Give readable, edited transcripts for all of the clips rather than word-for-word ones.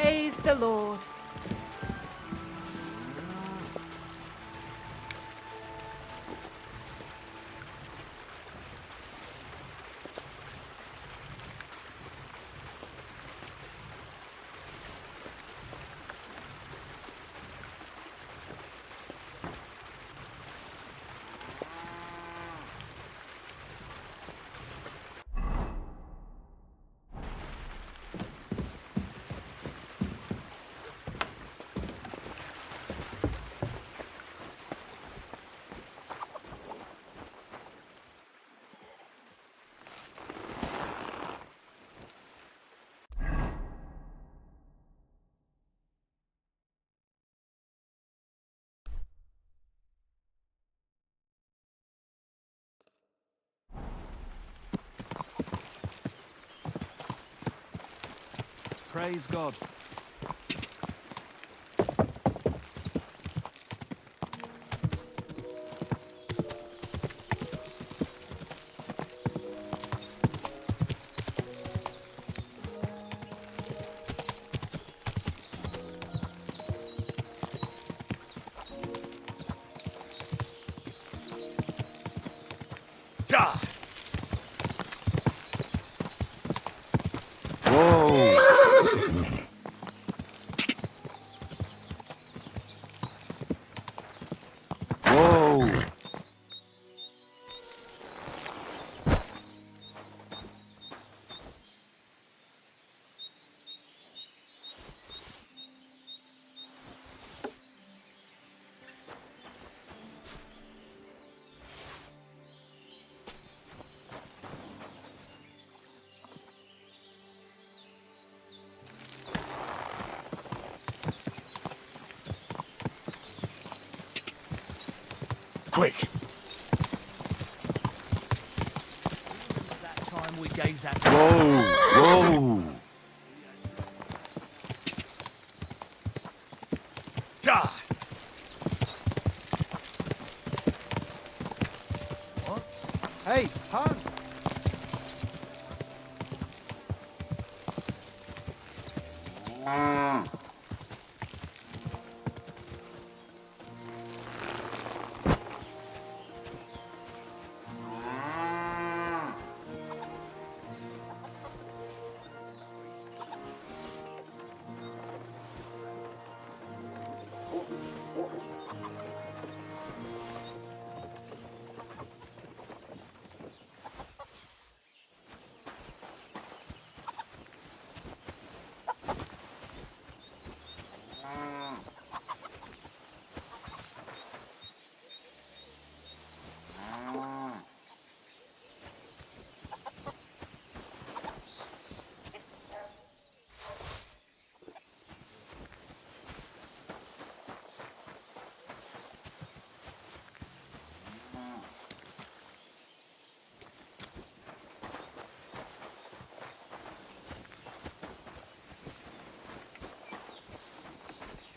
Praise the Lord. Praise God. Quick! That time we gave that. Whoa! Die! What? Hey, Hans!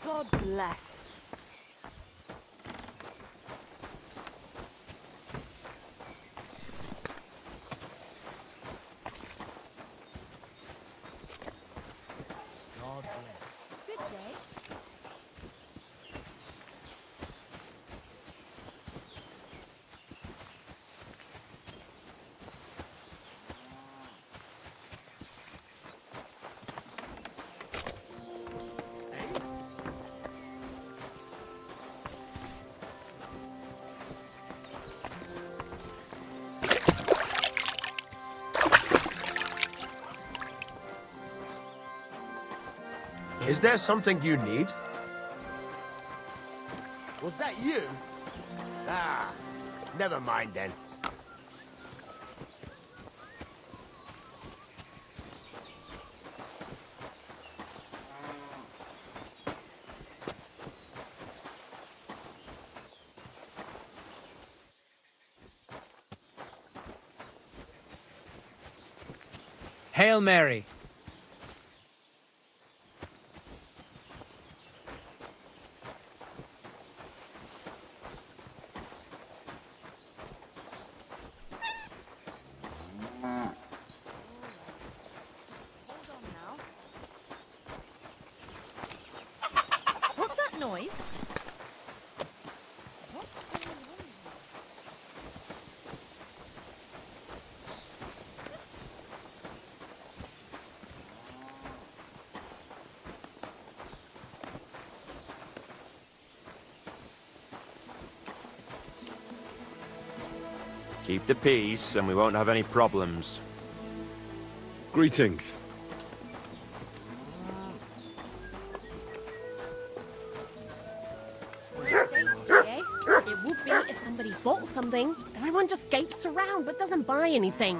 God bless. God bless. Good day. Is there something you need? Was that you? Ah, never mind then. Hail Mary. Hold on now. noise. Keep the peace, and we won't have any problems. Greetings. It would be if somebody bought something. Everyone just gapes around but doesn't buy anything.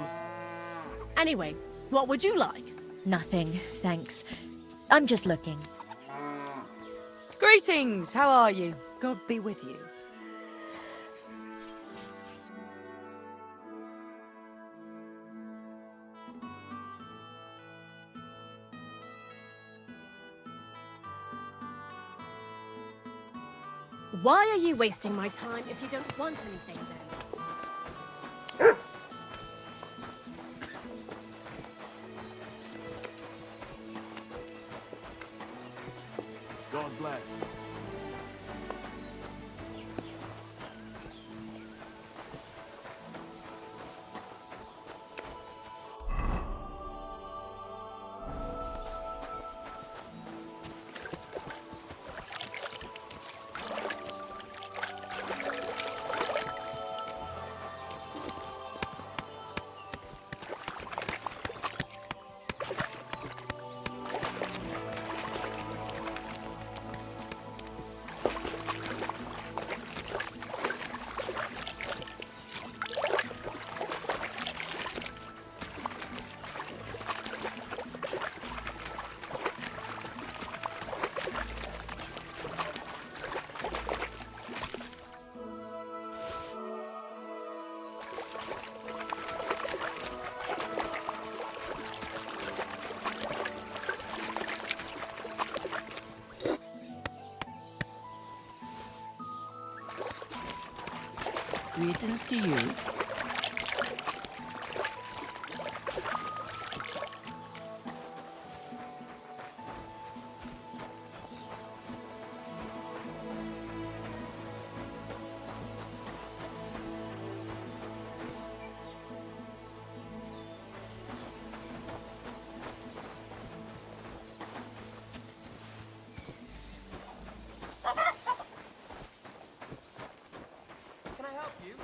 Anyway, what would you like? Nothing, thanks. I'm just looking. Greetings, how are you? God be with you. Why are you wasting my time if you don't want anything then? God bless. Greetings to you. Can I help you?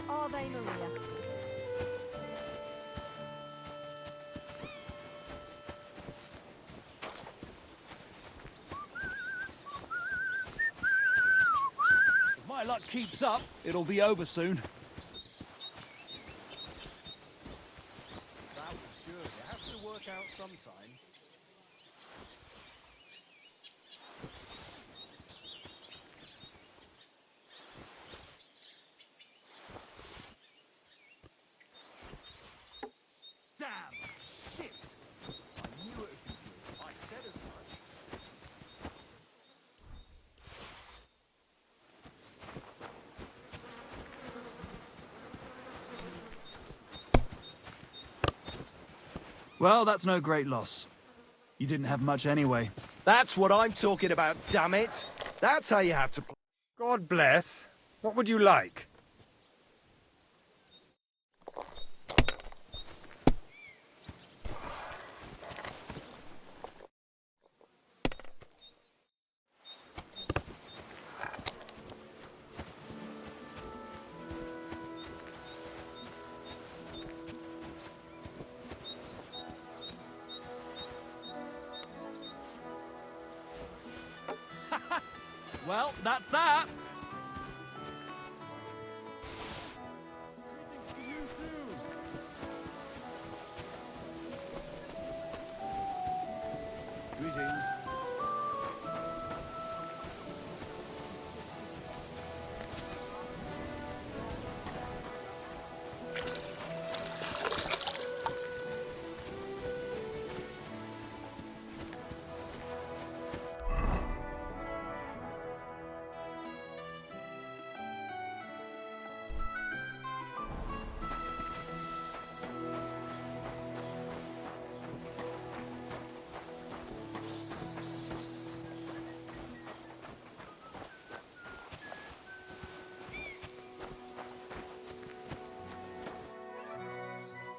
Ave Maria. If my luck keeps up, it'll be over soon. sometime. Damn! Shit! I knew it would be good. I said as much. Well, that's no great loss. You didn't have much anyway. That's what I'm talking about, damn it. That's how you have to play. God bless. What would you like? Well, that's that. Greetings.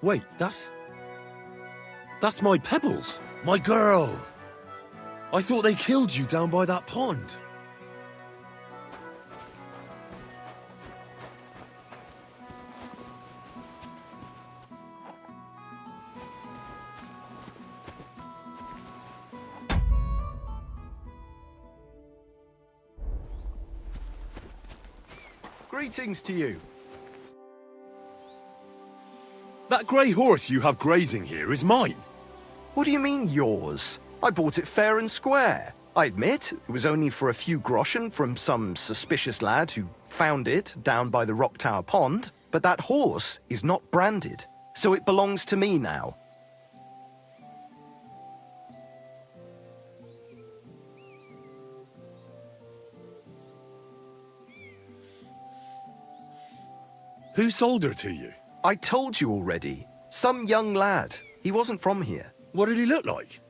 Wait, that's my Pebbles, my girl. I thought they killed you down by that pond. Greetings to you. That grey horse you have grazing here is mine. What do you mean, yours? I bought it fair and square. I admit, it was only for a few groschen from some suspicious lad who found it down by the Rock Tower Pond, but that horse is not branded, so it belongs to me now. Who sold her to you? I told you already. Some young lad. He wasn't from here. What did he look like?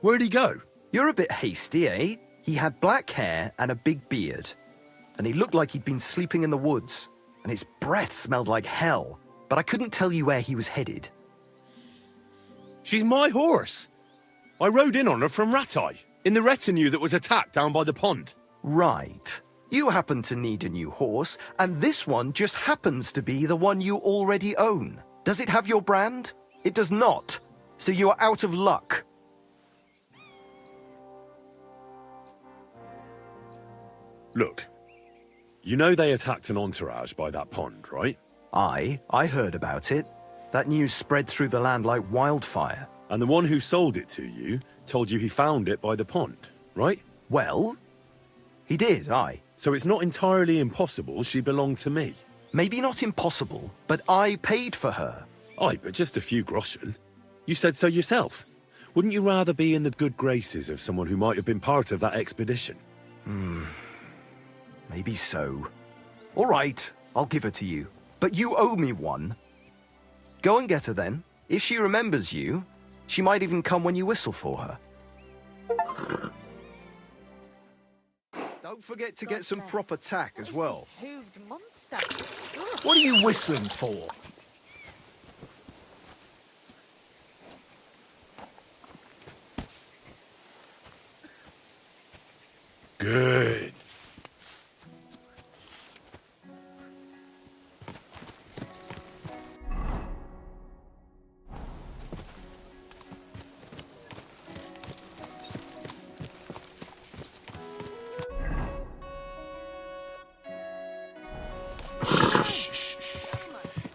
Where'd he go? You're a bit hasty, eh? He had black hair and a big beard. And he looked like he'd been sleeping in the woods. And his breath smelled like hell. But I couldn't tell you where he was headed. She's my horse. I rode in on her from Ratai, in the retinue that was attacked down by the pond. Right. You happen to need a new horse, and this one just happens to be the one you already own. Does it have your brand? It does not. So you are out of luck. Look, you know they attacked an entourage by that pond, right? I heard about it. That news spread through the land like wildfire. And the one who sold it to you told you he found it by the pond, right? Well, he did, aye. So it's not entirely impossible she belonged to me. Maybe not impossible, but I paid for her. Aye, but just a few groschen. You said so yourself. Wouldn't you rather be in the good graces of someone who might have been part of that expedition? Maybe so. All right, I'll give her to you. But you owe me one. Go and get her then. If she remembers you, she might even come when you whistle for her. Don't forget to get some proper tack as well. Hooved monster. What are you whistling for? Good.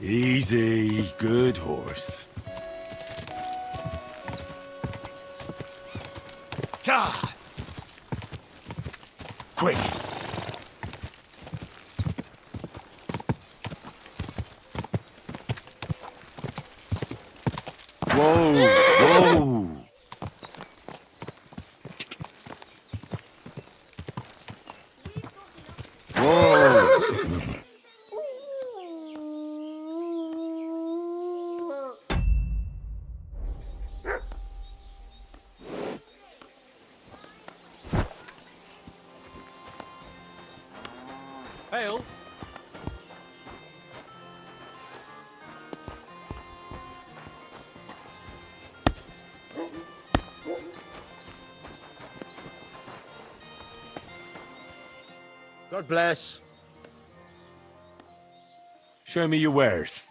Easy, good horse. Ale? God bless. Show me your wares.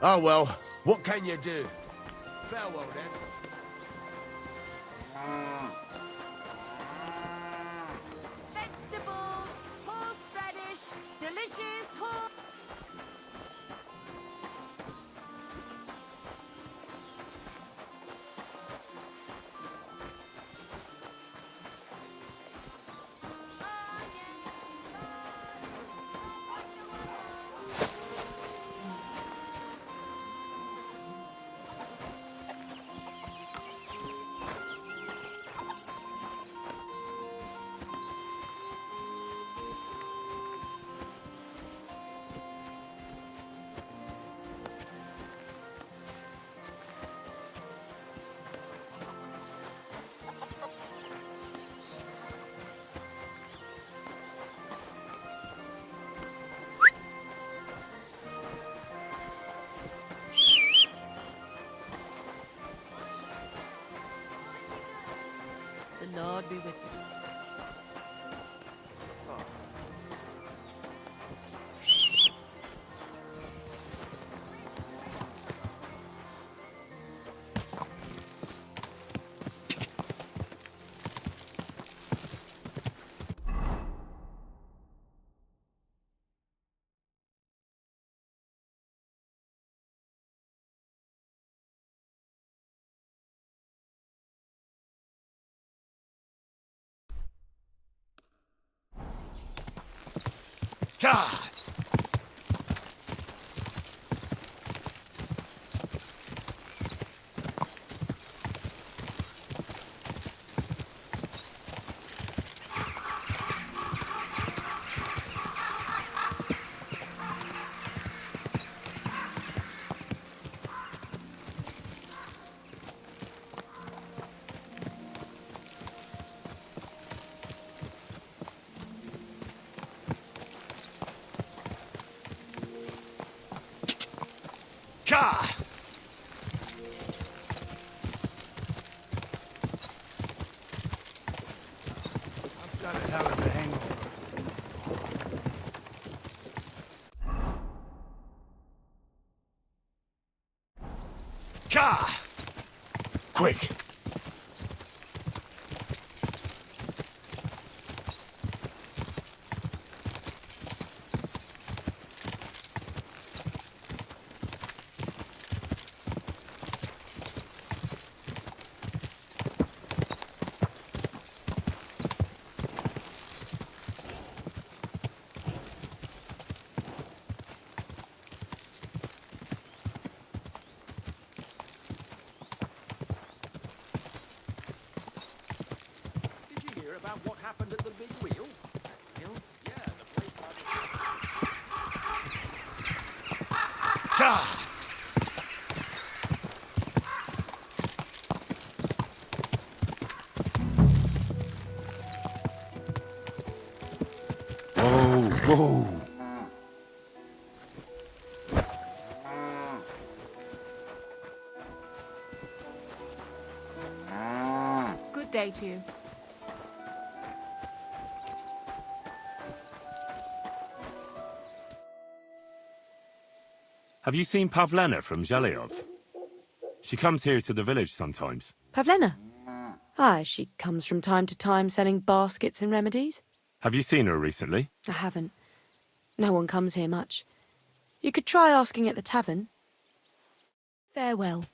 Oh well, what can you do? Farewell then. Vegetables, horseradish, delicious horse. The Lord be with you. God! God! I've got a hell of a hangover. God! Quick! Did you hear about what happened at the big wheel? Yeah, the place God! Whoa, whoa! Good day to you. Have you seen Pavlena from Zhelyov? She comes here to the village sometimes. Pavlena? Aye, she comes from time to time selling baskets and remedies. Have you seen her recently? I haven't. No one comes here much. You could try asking at the tavern. Farewell.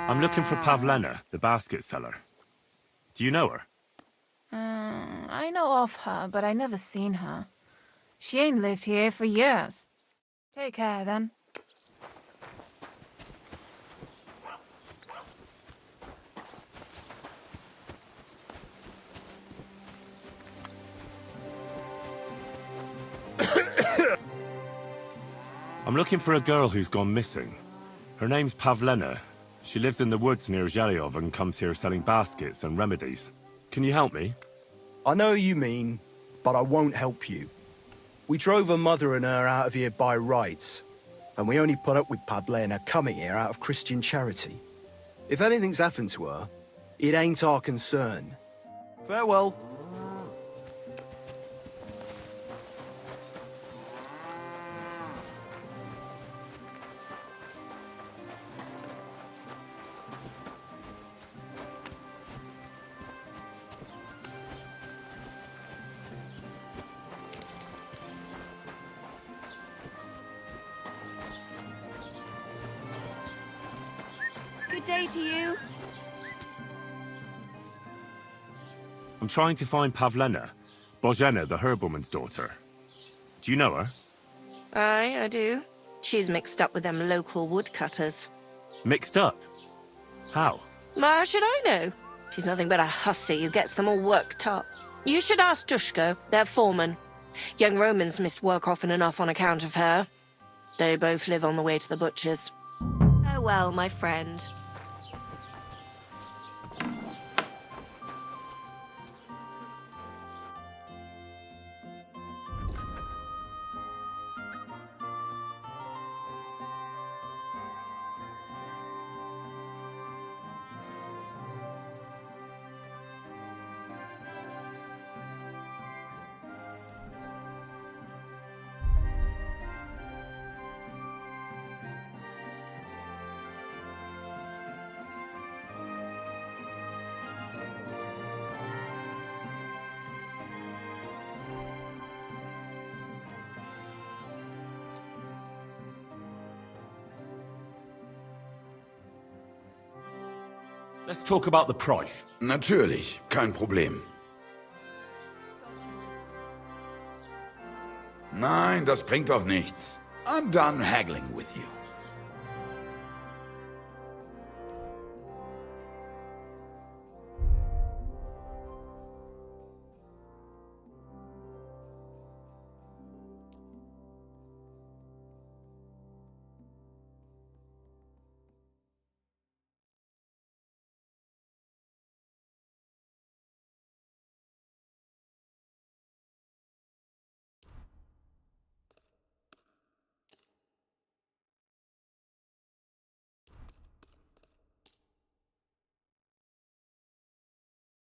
I'm looking for Pavlena, the basket seller. Do you know her? I know of her, but I never seen her. She ain't lived here for years. Take care, then. I'm looking for a girl who's gone missing. Her name's Pavlena. She lives in the woods near Zhelyov and comes here selling baskets and remedies. Can you help me? I know you mean, but I won't help you. We drove her mother and her out of here by rights, and we only put up with Pavlena coming here out of Christian charity. If anything's happened to her, it ain't our concern. Farewell. Good day to you. I'm trying to find Pavlena, Bozhena, the herb-woman's daughter. Do you know her? Aye, I do. She's mixed up with them local woodcutters. Mixed up? How? How should I know? She's nothing but a hussy who gets them all worked up. You should ask Dushko, their foreman. Young Romans missed work often enough on account of her. They both live on the way to the butcher's. Oh well, my friend. Let's talk about the price. Natürlich, kein Problem. Nein, das bringt doch nichts. I'm done haggling with you.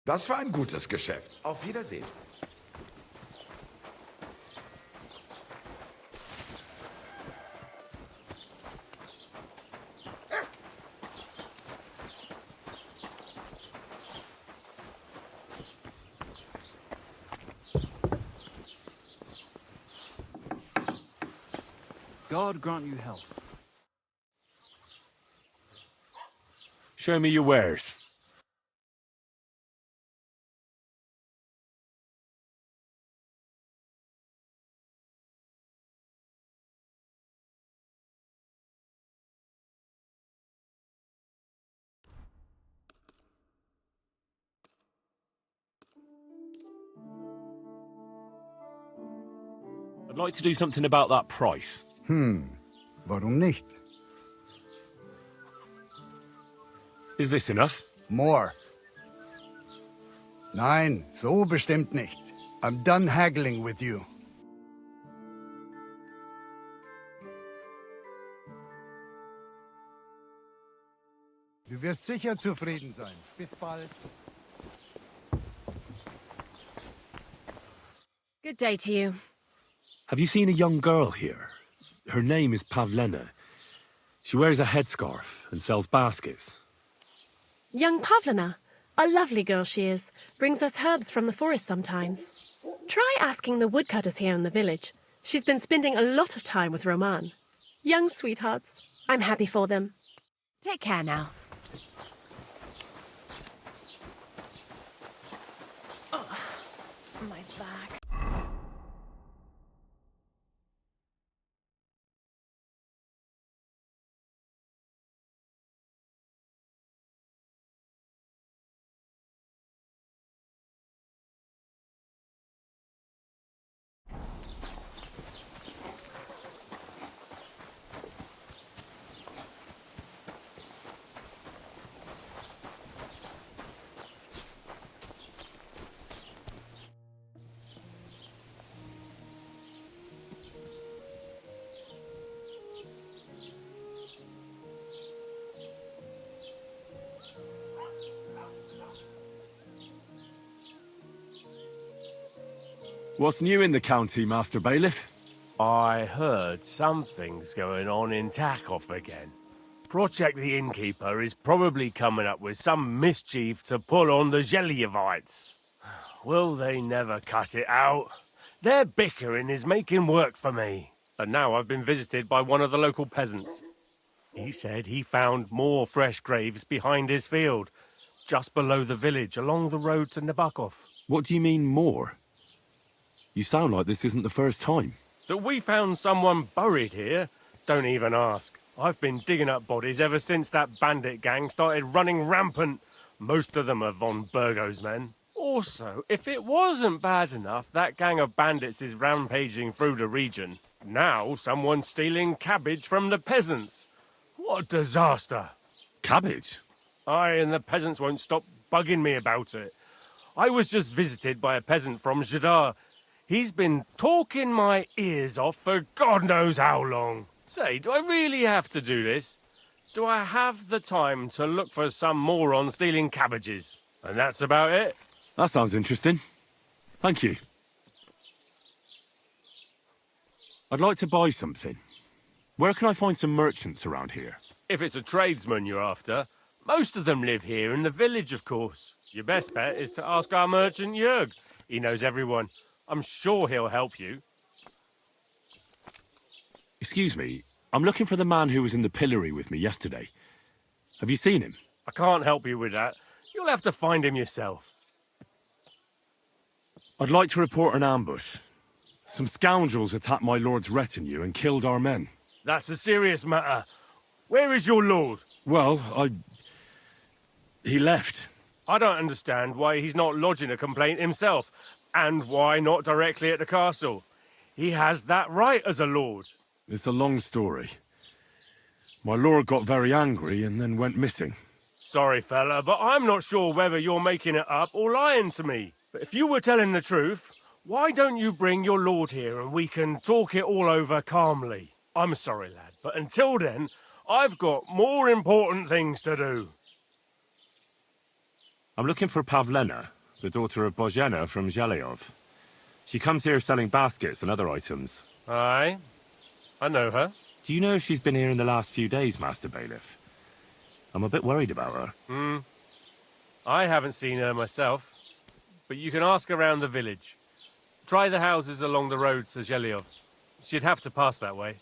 Das war ein gutes Geschäft. Auf Wiedersehen. God grant you health. Show me your wares. I'd like to do something about that price. Warum nicht? Is this enough? More. Nein, so bestimmt nicht. I'm done haggling with you. Du wirst sicher zufrieden sein. Bis bald. Good day to you. Have you seen a young girl here? Her name is Pavlena. She wears a headscarf and sells baskets. Young Pavlena. A lovely girl she is. Brings us herbs from the forest sometimes. Try asking the woodcutters here in the village. She's been spending a lot of time with Roman. Young sweethearts. I'm happy for them. Take care now. My back. What's new in the county, Master Bailiff? I heard something's going on in Takoff again. Project the Innkeeper is probably coming up with some mischief to pull on the Zhelyevites. Will they never cut it out? Their bickering is making work for me. And now I've been visited by one of the local peasants. He said he found more fresh graves behind his field, just below the village, along the road to Nabokov. What do you mean, more? You sound like this isn't the first time. That we found someone buried here? Don't even ask. I've been digging up bodies ever since that bandit gang started running rampant. Most of them are von Burgo's men. Also, if it wasn't bad enough, that gang of bandits is rampaging through the region. Now someone's stealing cabbage from the peasants. What a disaster. Cabbage? Aye, and the peasants won't stop bugging me about it. I was just visited by a peasant from Jadar. He's been talking my ears off for God knows how long. Say, do I really have to do this? Do I have the time to look for some moron stealing cabbages? And that's about it. That sounds interesting. Thank you. I'd like to buy something. Where can I find some merchants around here? If it's a tradesman you're after, most of them live here in the village, of course. Your best bet is to ask our merchant Jörg. He knows everyone. I'm sure he'll help you. Excuse me, I'm looking for the man who was in the pillory with me yesterday. Have you seen him? I can't help you with that. You'll have to find him yourself. I'd like to report an ambush. Some scoundrels attacked my lord's retinue and killed our men. That's a serious matter. Where is your lord? Well, he left. I don't understand why he's not lodging a complaint himself. And why not directly at the castle? He has that right as a lord. It's a long story. My lord got very angry and then went missing. Sorry, fella, but I'm not sure whether you're making it up or lying to me. But if you were telling the truth, why don't you bring your lord here and we can talk it all over calmly? I'm sorry, lad, but until then, I've got more important things to do. I'm looking for Pavlena, the daughter of Bozhena from Zhelyov. She comes here selling baskets and other items. Aye, I know her. Do you know if she's been here in the last few days, Master Bailiff? I'm a bit worried about her. I haven't seen her myself, but you can ask around the village. Try the houses along the road to Zhelyov. She'd have to pass that way.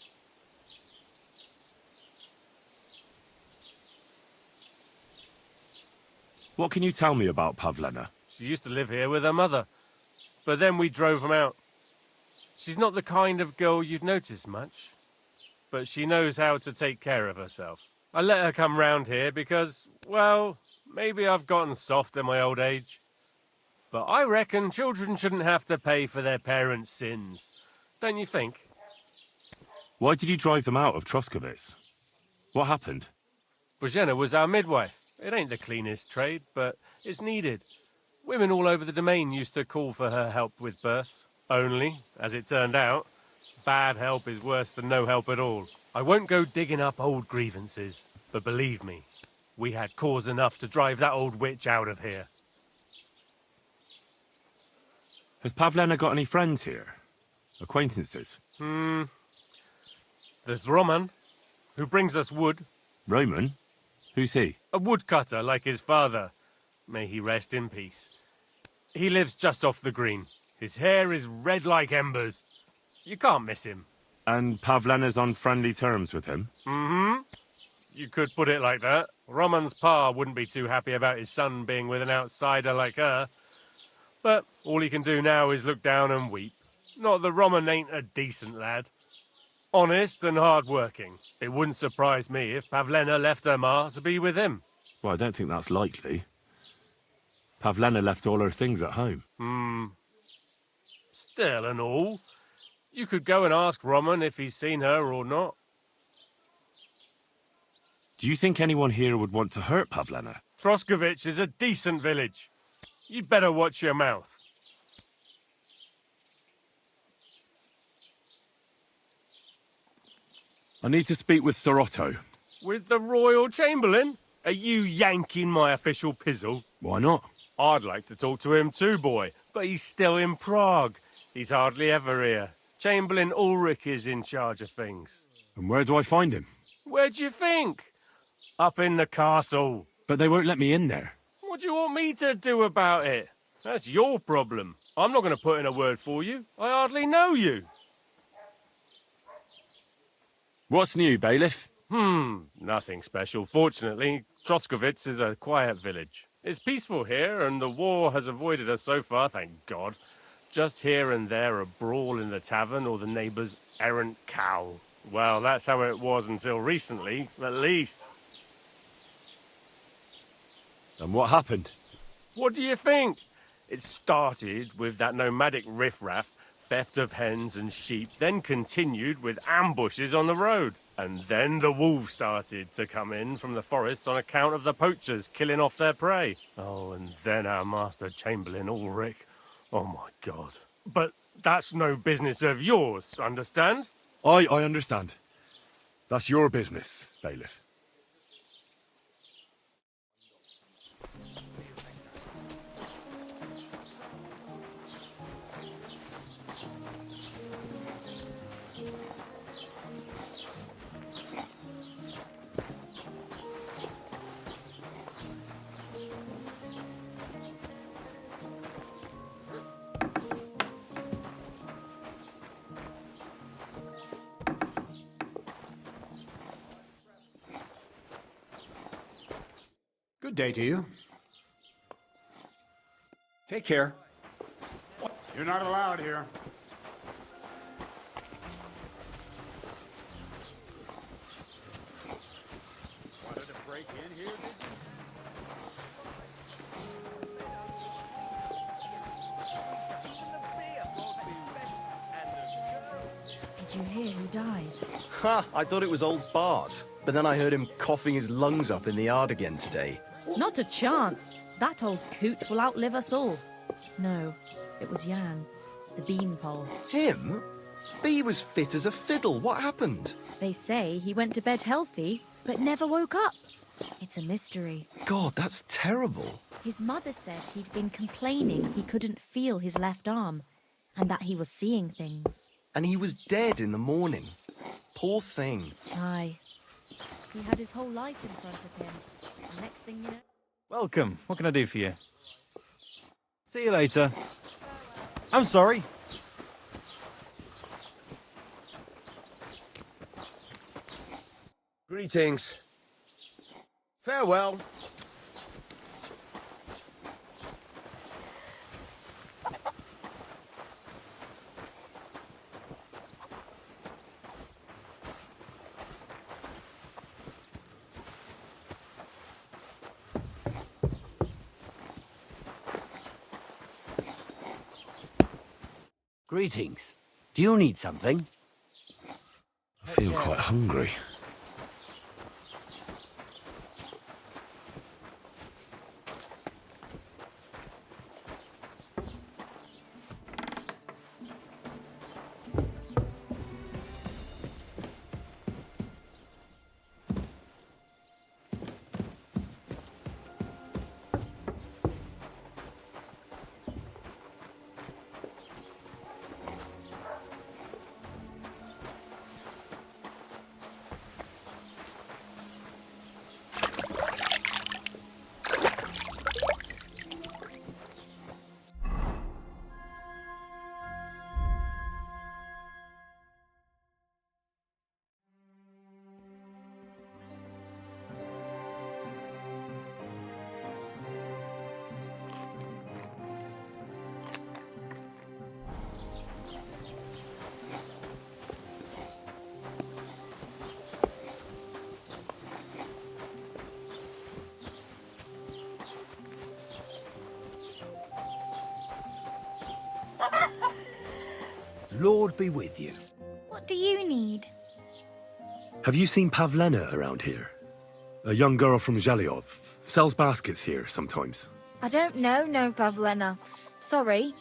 What can you tell me about Pavlena? She used to live here with her mother, but then we drove them out. She's not the kind of girl you'd notice much, but she knows how to take care of herself. I let her come round here because, well, maybe I've gotten soft in my old age. But I reckon children shouldn't have to pay for their parents' sins. Don't you think? Why did you drive them out of Troskovitz? What happened? Bozhena was our midwife. It ain't the cleanest trade, but it's needed. Women all over the domain used to call for her help with births. Only, as it turned out, bad help is worse than no help at all. I won't go digging up old grievances, but believe me, We had cause enough to drive that old witch out of here. Has Pavlena got any friends here? Acquaintances? There's Roman, who brings us wood. Roman? Who's he? A woodcutter like his father. May he rest in peace. He lives just off the green. His hair is red like embers. You can't miss him. And Pavlena's on friendly terms with him? Mm-hmm. You could put it like that. Roman's pa wouldn't be too happy about his son being with an outsider like her. But all he can do now is look down and weep. Not that Roman ain't a decent lad. Honest and hard-working. It wouldn't surprise me if Pavlena left her ma to be with him. Well, I don't think that's likely. Pavlena left all her things at home. Still and all, you could go and ask Roman if he's seen her or not. Do you think anyone here would want to hurt Pavlena? Troskovich is a decent village. You'd better watch your mouth. I need to speak with Sir Otto. With the Royal Chamberlain? Are you yanking my official pizzle? Why not? I'd like to talk to him too, boy, but he's still in Prague. He's hardly ever here. Chamberlain Ulrich is in charge of things. And where do I find him? Where do you think? Up in the castle. But they won't let me in there. What do you want me to do about it? That's your problem. I'm not going to put in a word for you. I hardly know you. What's new, bailiff? Nothing special. Fortunately, Troskovitz is a quiet village. It's peaceful here, and the war has avoided us so far, thank God. Just here and there a brawl in the tavern or the neighbour's errant cow. Well, that's how it was until recently, at least. And what happened? What do you think? It started with that nomadic riffraff, theft of hens and sheep, then continued with ambushes on the road. And then the wolves started to come in from the forests on account of the poachers killing off their prey. Oh, and then our master Chamberlain Ulrich. Oh my God. But that's no business of yours, understand? I understand. That's your business, bailiff. Good day to you. Take care. You're not allowed here. Wanted to break in here, did Did you hear who died? Ha! I thought it was old Bart, but then I heard him coughing his lungs up in the yard again today. Not a chance. That old coot will outlive us all. No, it was Jan, the beanpole. Him? He was fit as a fiddle. What happened? They say he went to bed healthy, but never woke up. It's a mystery. God, that's terrible. His mother said he'd been complaining he couldn't feel his left arm, and that he was seeing things. And he was dead in the morning. Poor thing. Aye. He had his whole life in front of him. And next thing you know... Welcome. What can I do for you? See you later. I'm sorry. Greetings. Farewell. Greetings. Do you need something? I feel quite hungry. Lord be with you. What do you need? Have you seen Pavlena around here? A young girl from Zhelyov. Sells baskets here sometimes. I don't know, no, Pavlena. Sorry.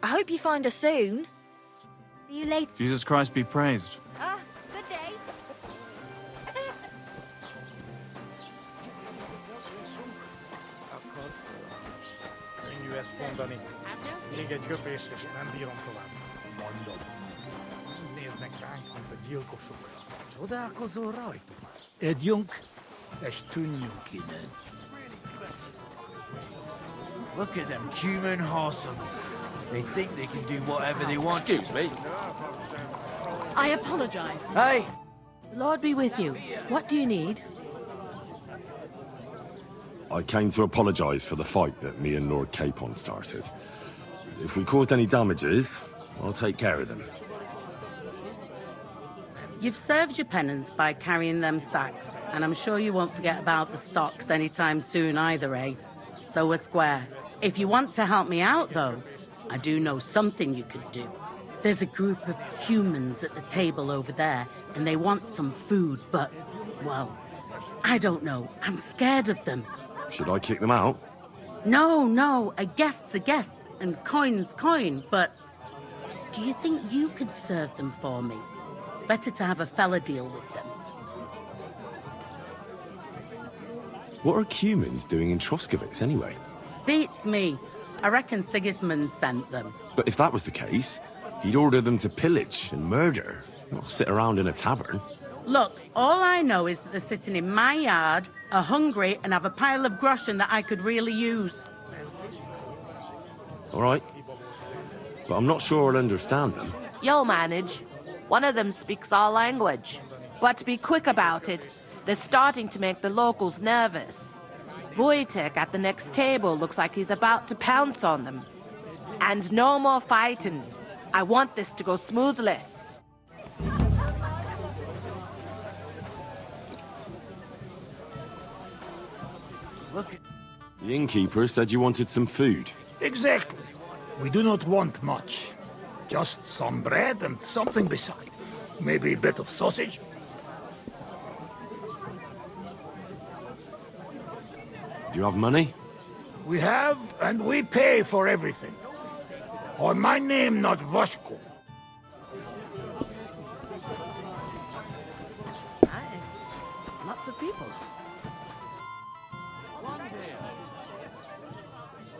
I hope you find her soon. See you later. Jesus Christ be praised. Ah, good day. Könnyű ezt mondani. Még egy köpés, és nem bírom tovább. Mondom. Úgy néznek ránk, mint a gyilkosokra. Csodálkozol rajtunk? Együnk, és tűnjünk innen. Look at them human hossums. They think they can do whatever they want. Excuse me. I apologize. Hey! The Lord be with you. What do you need? I came to apologise for the fight that me and Lord Capon started. If we caused any damages, I'll take care of them. You've served your penance by carrying them sacks, and I'm sure you won't forget about the stocks anytime soon either, eh? So we're square. If you want to help me out, though, I do know something you could do. There's a group of humans at the table over there, and they want some food, but, well, I don't know. I'm scared of them. Should I kick them out? No, a guest's a guest, and coin's coin, but do you think you could serve them for me? Better to have a fella deal with them. What are humans doing in Troskovitz anyway? Beats me. I reckon Sigismund sent them. But if that was the case, he'd order them to pillage and murder, not sit around in a tavern. Look, all I know is that they're sitting in my yard, are hungry, and have a pile of groschen that I could really use. All right. But I'm not sure I'll understand them. You'll manage. One of them speaks our language. But be quick about it. They're starting to make the locals nervous. Wojtek at the next table looks like he's about to pounce on them. And no more fighting. I want this to go smoothly. Look at... The innkeeper said you wanted some food. Exactly. We do not want much. Just some bread and something beside. Maybe a bit of sausage. Do you have money? We have, and we pay for everything. On my name, not Vashko. Lots of people.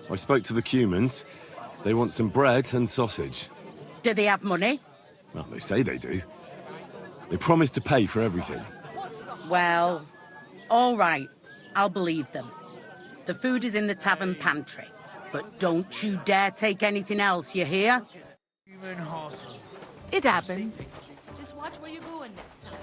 I spoke to the Cumans. They want some bread and sausage. Do they have money? Well, they say they do. They promised to pay for everything. Well, all right. I'll believe them. The food is in the tavern pantry. But don't you dare take anything else, you hear? Human hossums. It happens. Just watch where you're going next time.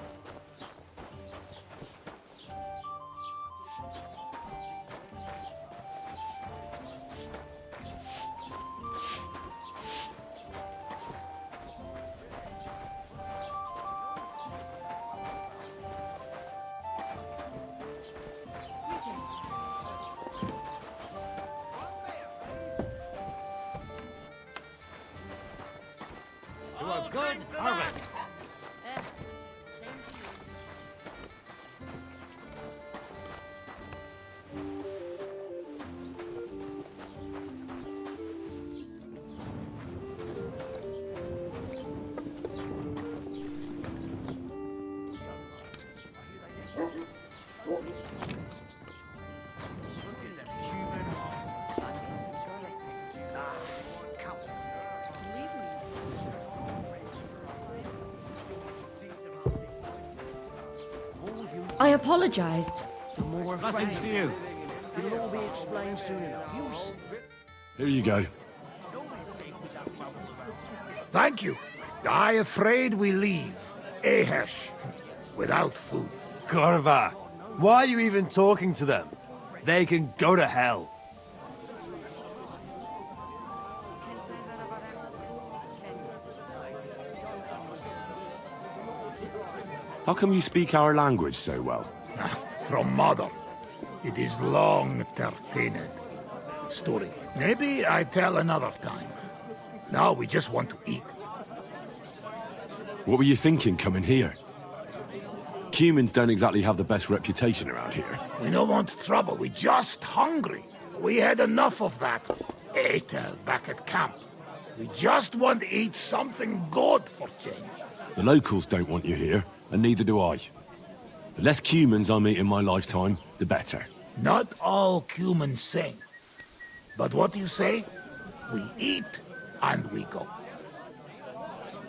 To a good harvest. I apologize. The more Nothing to you. It'll all be explained soon enough. Here you go. Thank you. I afraid we leave. Ahesh. Without food. Korva, why are you even talking to them? They can go to hell. How come you speak our language so well? From mother. It is long entertained. Story. Maybe I tell another time. Now we just want to eat. What were you thinking coming here? Humans don't exactly have the best reputation around here. We don't want trouble, we just hungry. We had enough of that etel back at camp. We just want to eat something good for change. The locals don't want you here, and neither do I. The less humans I meet in my lifetime, the better. Not all humans sing. But what you say? We eat and we go.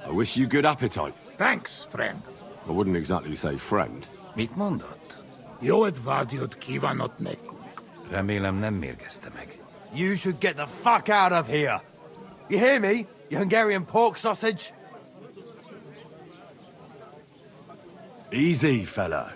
I wish you good appetite. Thanks, friend. I wouldn't exactly say friend. Mit mondott? Jót vágyott kívánott nekünk. Remélem nem mérgezte meg. You should get the fuck out of here. You hear me, you Hungarian pork sausage? Easy, fella.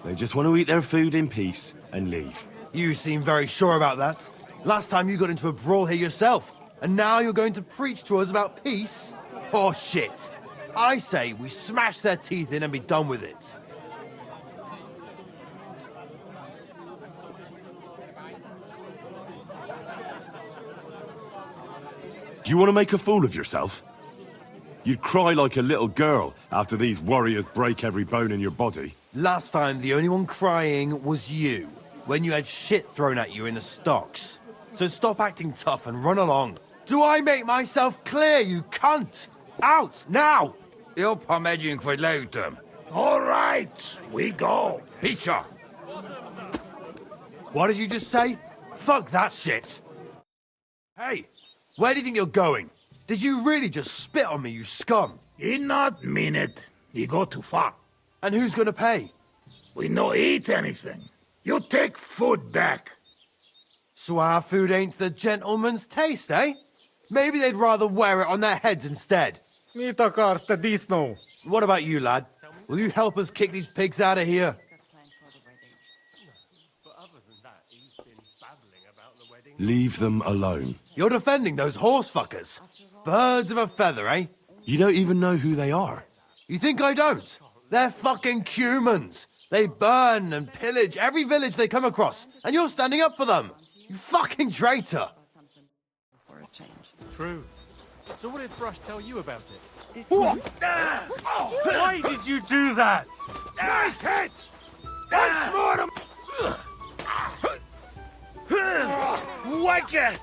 They just want to eat their food in peace and leave. You seem very sure about that. Last time you got into a brawl here yourself, and now you're going to preach to us about peace? Oh shit. I say we smash their teeth in and be done with it. Do you want to make a fool of yourself? You'd cry like a little girl after these warriors break every bone in your body. Last time, the only one crying was you, when you had shit thrown at you in the stocks. So stop acting tough and run along. Do I make myself clear, you cunt? Out, now! Jobb, ha megyünk, vagy leütöm. All right, we go. Picsa! What did you just say? Fuck that shit! Hey, where do you think you're going? Did you really just spit on me, you scum? He not mean it. He go too far. And who's gonna pay? We no eat anything. You take food back. So our food ain't the gentleman's taste, eh? Maybe they'd rather wear it on their heads instead. Mit akarsz, te disznó? What about you, lad? Will you help us kick these pigs out of here? Leave them alone. You're defending those horse fuckers. Birds of a feather, eh? You don't even know who they are. You think I don't? They're fucking humans. They burn and pillage every village they come across, and you're standing up for them. You fucking traitor. True. So what did Thrush tell you about it? Why did you do that? Nice hit! Once more! Whack it!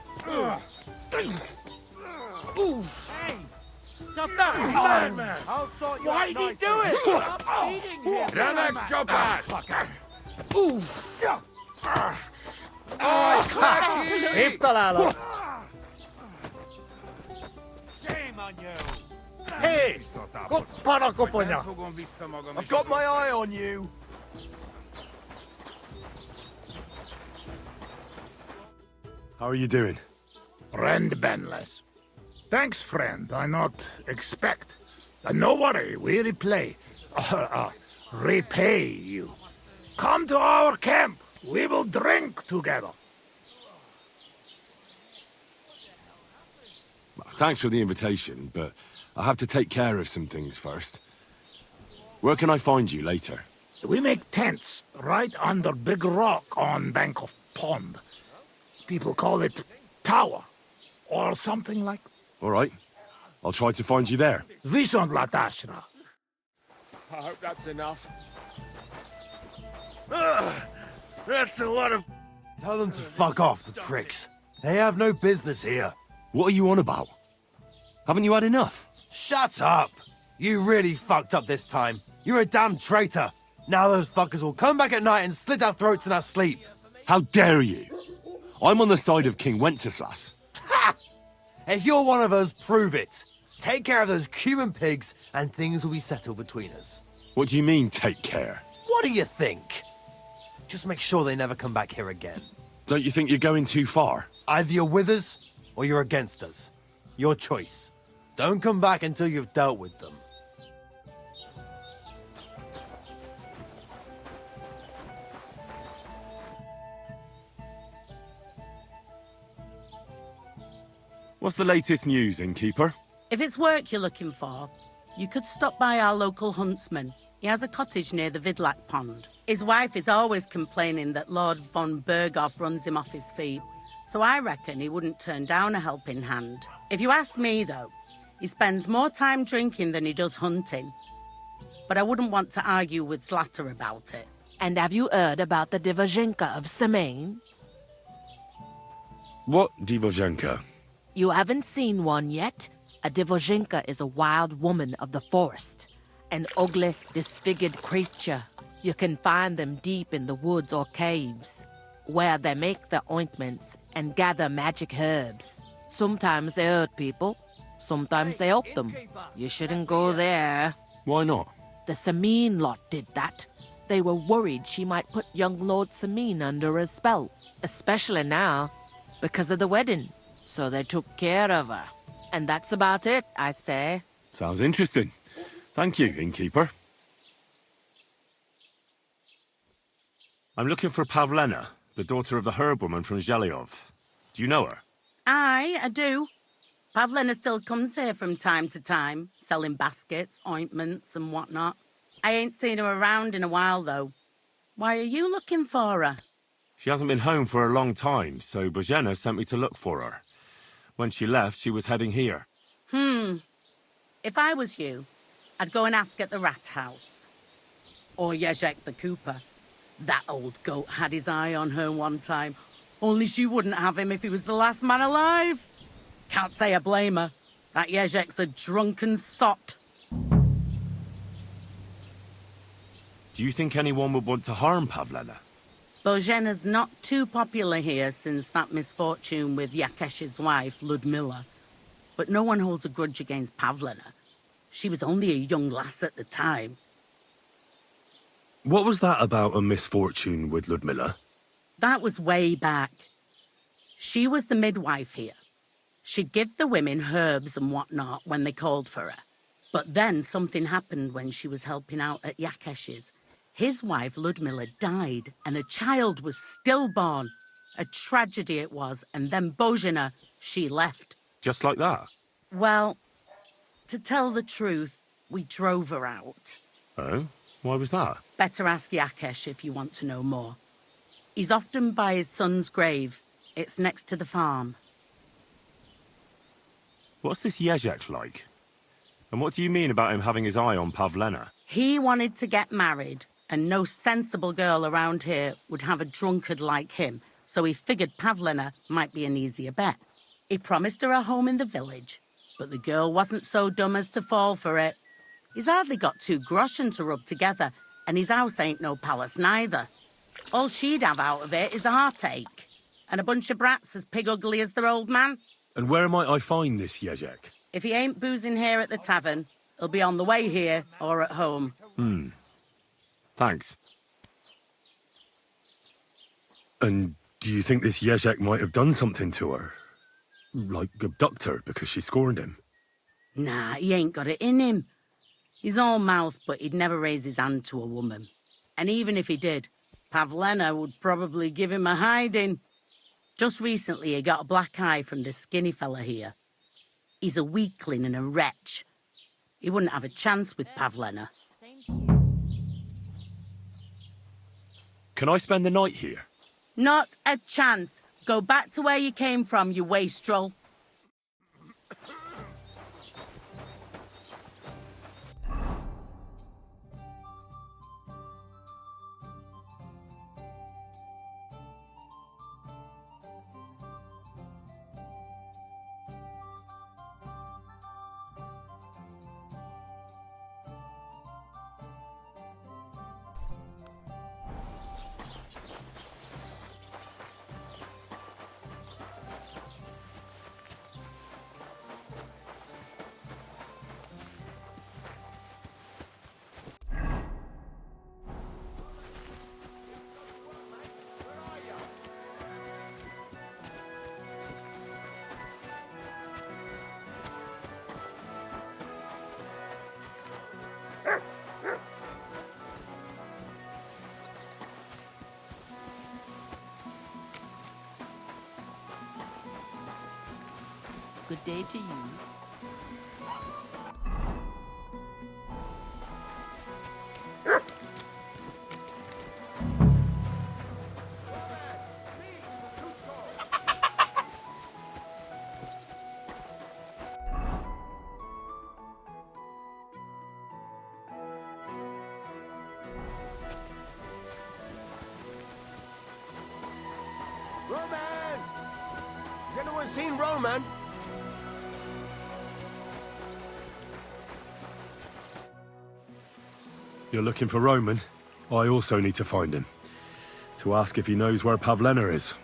Stop that! Man. Why is he doing it? Remek csapás! Szép találat! Shame on you! Hé! Koppan a koponya! I've got my eye on you. How are you doing? Friend Benless. Thanks, friend. I not expect. No worry, we repay you. Come to our camp. We will drink together. Thanks for the invitation, but I have to take care of some things first. Where can I find you later? We make tents right under big rock on bank of pond. People call it tower, or something like. All right. I'll try to find you there. Vishon Latashra. I hope that's enough. That's a lot of... Tell them to fuck off, the pricks. They have no business here. What are you on about? Haven't you had enough? Shut up! You really fucked up this time. You're a damn traitor. Now those fuckers will come back at night and slit our throats in our sleep. How dare you? I'm on the side of King Wenceslas. Ha! If you're one of us, prove it. Take care of those Cuban pigs and things will be settled between us. What do you mean, take care? What do you think? Just make sure they never come back here again. Don't you think you're going too far? Either you're with us or you're against us. Your choice. Don't come back until you've dealt with them. What's the latest news, innkeeper? If it's work you're looking for, you could stop by our local huntsman. He has a cottage near the Vidlak pond. His wife is always complaining that Lord von Berghoff runs him off his feet, so I reckon he wouldn't turn down a helping hand. If you ask me, though, He spends more time drinking than he does hunting. But I wouldn't want to argue with Slatter about it. And have you heard about the Divozhenka of Semaine? What Divozhenka? You haven't seen one yet? A Divozhenka is a wild woman of the forest. An ugly, disfigured creature. You can find them deep in the woods or caves, where they make their ointments and gather magic herbs. Sometimes they hurt people, sometimes they help them. You shouldn't go there. Why not? The Samine lot did that. They were worried she might put young Lord Samine under a spell, especially now, because of the wedding. So they took care of her. And that's about it, I say. Sounds interesting. Thank you, innkeeper. I'm looking for Pavlena, the daughter of the herb woman from Zhelyov. Do you know her? Aye, I do. Pavlena still comes here from time to time, selling baskets, ointments and whatnot. I ain't seen her around in a while, though. Why are you looking for her? She hasn't been home for a long time, so Bozhena sent me to look for her. When she left, she was heading here. If I was you, I'd go and ask at the rat house. Or Yezhek the Cooper. That old goat had his eye on her one time. Only she wouldn't have him if he was the last man alive. Can't say I blame her. That Yezhek's a drunken sot. Do you think anyone would want to harm Pavlena? Bozhena's not too popular here since that misfortune with Yakesh's wife, Ludmilla. But no one holds a grudge against Pavlena. She was only a young lass at the time. What was that about a misfortune with Ludmilla? That was way back. She was the midwife here. She'd give the women herbs and whatnot when they called for her. But then something happened when she was helping out at Yakesh's. His wife, Ludmilla, died, and a child was stillborn. A tragedy it was, and then Bozhena, she left. Just like that? Well, to tell the truth, we drove her out. Oh? Why was that? Better ask Yakesh if you want to know more. He's often by his son's grave. It's next to the farm. What's this Yezhek like? And what do you mean about him having his eye on Pavlena? He wanted to get married, and no sensible girl around here would have a drunkard like him, so he figured Pavlena might be an easier bet. He promised her a home in the village, but the girl wasn't so dumb as to fall for it. He's hardly got 2 groschen to rub together, and his house ain't no palace neither. All she'd have out of it is a heartache, and a bunch of brats as pig ugly as their old man. And where might I find this Yezhek? If he ain't boozing here at the tavern, he'll be on the way here or at home. Thanks. And do you think this Yezhek might have done something to her? Like abduct her because she scorned him? Nah, he ain't got it in him. He's all mouth, but he'd never raise his hand to a woman. And even if he did, Pavlena would probably give him a hiding. Just recently, he got a black eye from this skinny fella here. He's a weakling and a wretch. He wouldn't have a chance with Pavlena. Can I spend the night here? Not a chance. Go back to where you came from, you wastrel. Good day to you. Roman! Has anyone seen Roman? You're looking for Roman? I also need to find him. To ask if he knows where Pavlena is.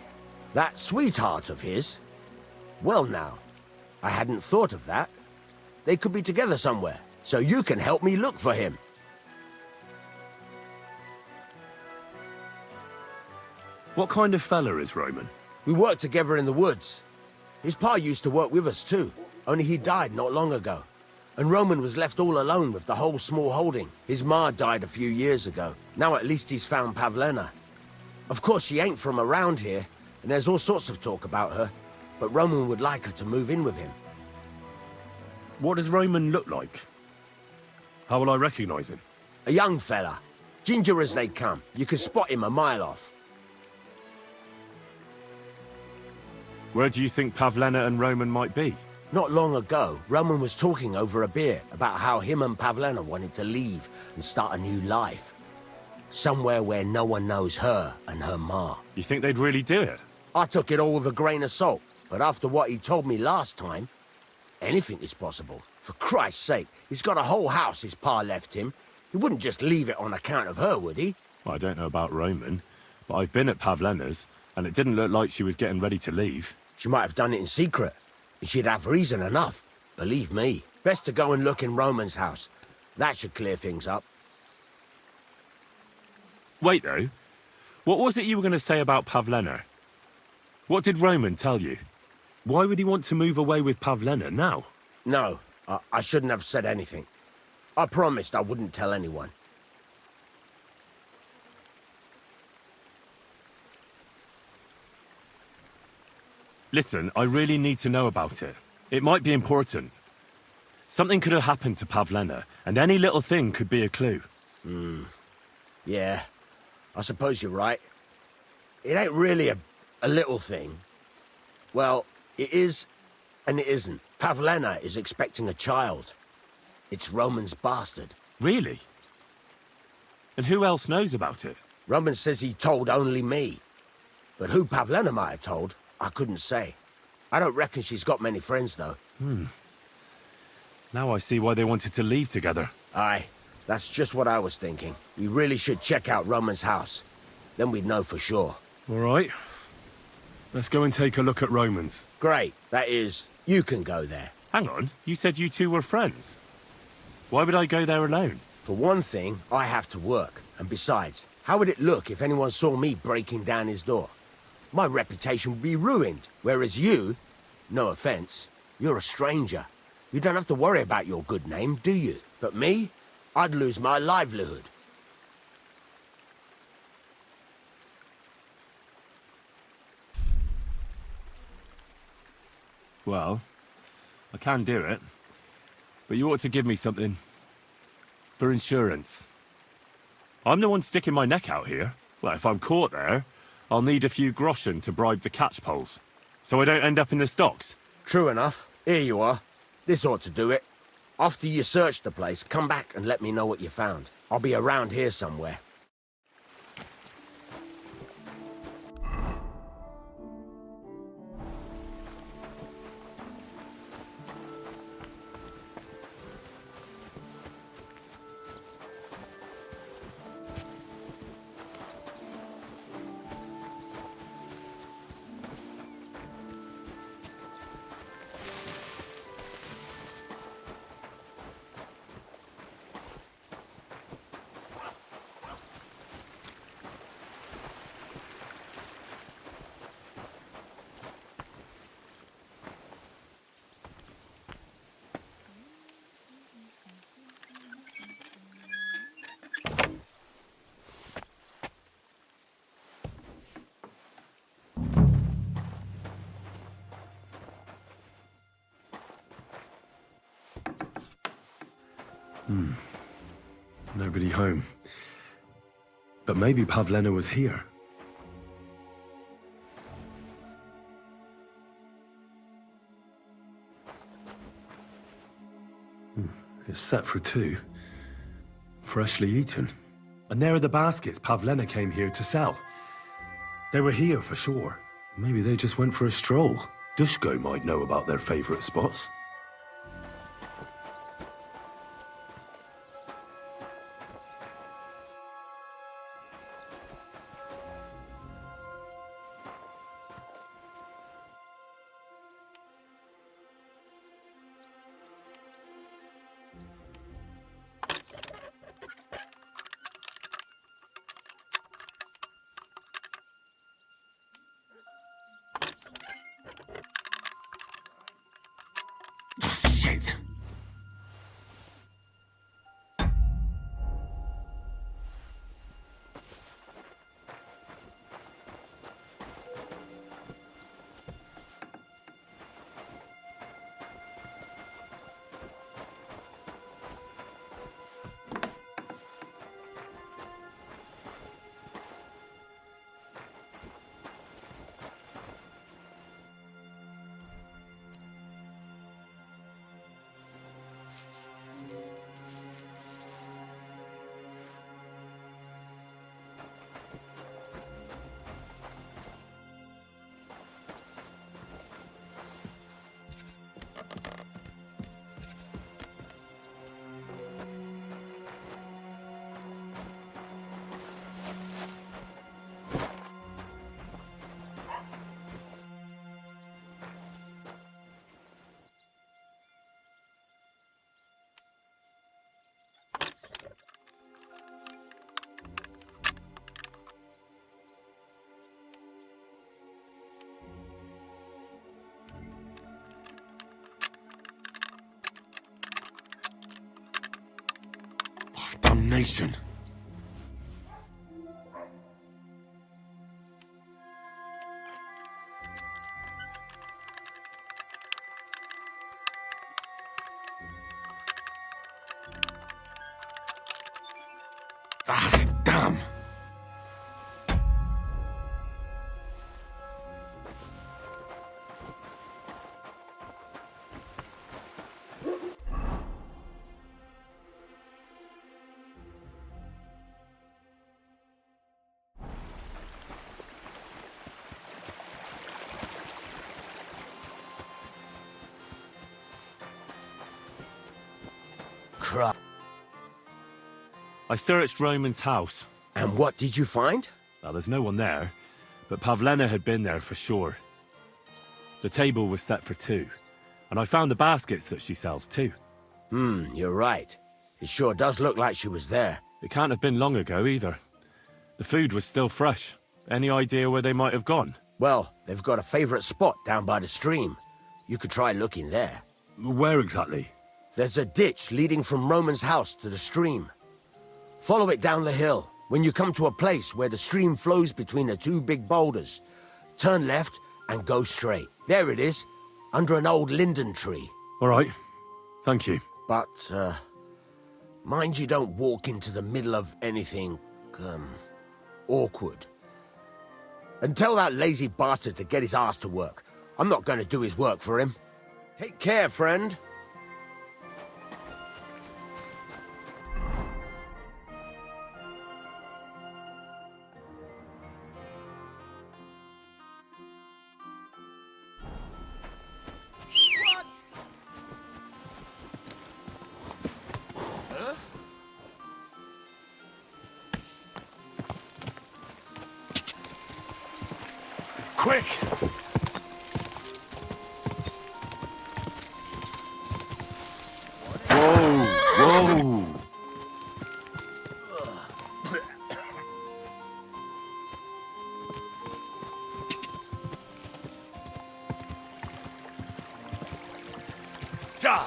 That sweetheart of his? Well now, I hadn't thought of that. They could be together somewhere, so you can help me look for him. What kind of fella is Roman? We worked together in the woods. His pa used to work with us too, only he died not long ago. And Roman was left all alone with the whole small holding. His ma died a few years ago. Now at least he's found Pavlena. Of course she ain't from around here, and there's all sorts of talk about her, but Roman would like her to move in with him. What does Roman look like? How will I recognize him? A young fella. Ginger as they come. You can spot him a mile off. Where do you think Pavlena and Roman might be? Not long ago, Roman was talking over a beer about how him and Pavlena wanted to leave and start a new life. Somewhere where no one knows her and her ma. You think they'd really do it? I took it all with a grain of salt, but after what he told me last time, anything is possible. For Christ's sake, he's got a whole house his pa left him. He wouldn't just leave it on account of her, would he? Well, I don't know about Roman, but I've been at Pavlena's, and it didn't look like she was getting ready to leave. She might have done it in secret, and she'd have reason enough. Believe me. Best to go and look in Roman's house. That should clear things up. Wait, though. What was it you were going to say about Pavlena? What did Roman tell you? Why would he want to move away with Pavlena now? No, I shouldn't have said anything. I promised I wouldn't tell anyone. Listen, I really need to know about it. It might be important. Something could have happened to Pavlena, and any little thing could be a clue. Yeah, I suppose you're right. It ain't really a little thing. Well, it is, and it isn't. Pavlena is expecting a child. It's Roman's bastard. Really? And who else knows about it? Roman says he told only me. But who Pavlena might have told, I couldn't say. I don't reckon she's got many friends, though. Now I see why they wanted to leave together. Aye, that's just what I was thinking. We really should check out Roman's house. Then we'd know for sure. All right. Let's go and take a look at Roman's. Great. That is, you can go there. Hang on, you said you two were friends. Why would I go there alone? For one thing, I have to work. And besides, how would it look if anyone saw me breaking down his door? My reputation would be ruined. Whereas you, no offense, you're a stranger. You don't have to worry about your good name, do you? But me, I'd lose my livelihood. Well, I can do it. But you ought to give me something. For insurance. I'm the one sticking my neck out here. Well, if I'm caught there, I'll need a few groschen to bribe the catchpoles. So I don't end up in the stocks. True enough. Here you are. This ought to do it. After you search the place, come back and let me know what you found. I'll be around here somewhere. Nobody home. But maybe Pavlena was here. It's set for two. Freshly eaten. And there are the baskets Pavlena came here to sell. They were here for sure. Maybe they just went for a stroll. Dushko might know about their favourite spots. Shit! Damnation! Ah, damn! Crap. I searched Roman's house. And what did you find? Well, there's no one there, but Pavlena had been there for sure. The table was set for two, and I found the baskets that she sells too. You're right. It sure does look like she was there. It can't have been long ago either. The food was still fresh. Any idea where they might have gone? Well, they've got a favourite spot down by the stream. You could try looking there. Where exactly? There's a ditch leading from Roman's house to the stream. Follow it down the hill. When you come to a place where the stream flows between the two big boulders, turn left and go straight. There it is, under an old linden tree. All right. Thank you. But, mind you don't walk into the middle of anything, awkward. And tell that lazy bastard to get his ass to work. I'm not going to do his work for him. Take care, friend. Quick! Whoa! Whoa! Die!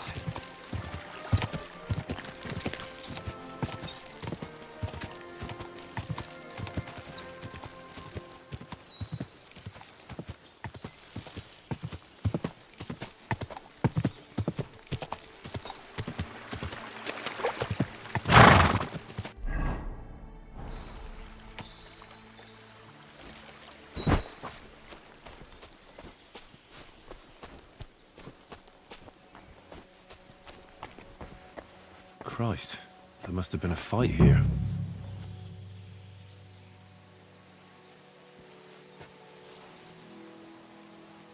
Christ, there must have been a fight here.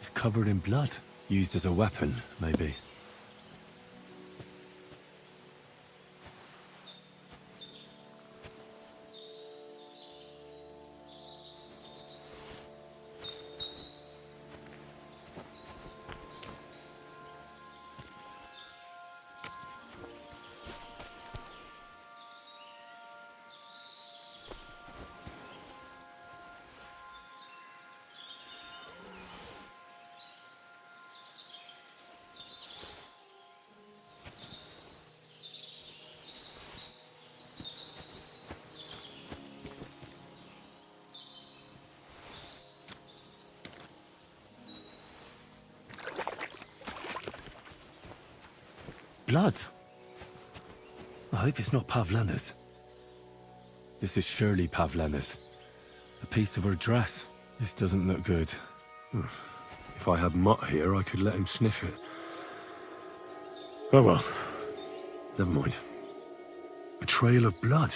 It's covered in blood. Used as a weapon, maybe. Blood? I hope it's not Pavlena's. This is surely Pavlena's. A piece of her dress. This doesn't look good. If I had Mutt here, I could let him sniff it. Oh well. Never mind. A trail of blood.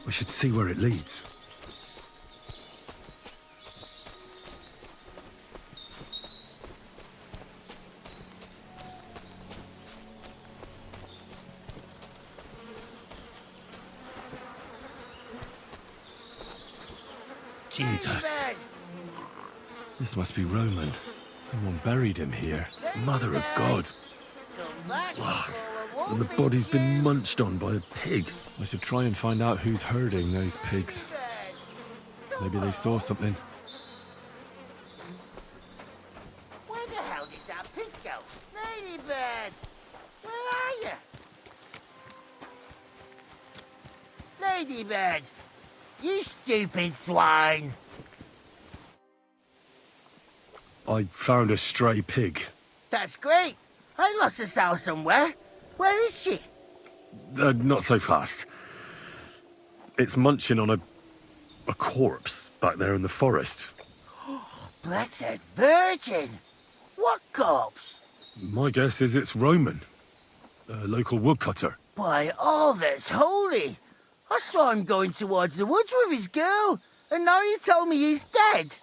I should see where it leads. Jesus. This must be Roman. Someone buried him here. Mother of God. And the body's been munched on by a pig. I should try and find out who's herding those pigs. Maybe they saw something. Where the hell did that pig go? Ladybird! Where are you? Ladybird! You stupid swine! I found a stray pig. That's great! I lost a sow somewhere. Where is she? Not so fast. It's munching on a corpse back there in the forest. Blessed Virgin! What corpse? My guess is it's Roman, a local woodcutter. By all that's holy! I saw him going towards the woods with his girl, and now you tell me he's dead.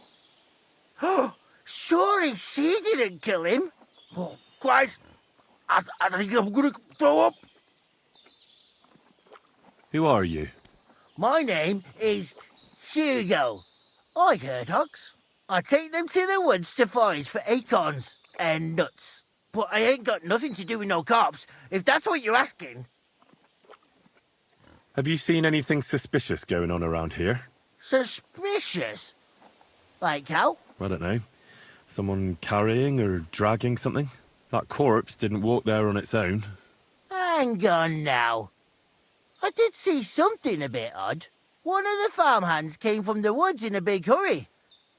Surely she didn't kill him. Oh, Christ, I think I'm gonna throw up. Who are you? My name is Hugo. I herd hogs. I take them to the woods to forage for acorns and nuts. But I ain't got nothing to do with no cops, if that's what you're asking. Have you seen anything suspicious going on around here? Suspicious? Like how? I don't know. Someone carrying or dragging something? That corpse didn't walk there on its own. Hang on now. I did see something a bit odd. One of the farmhands came from the woods in a big hurry.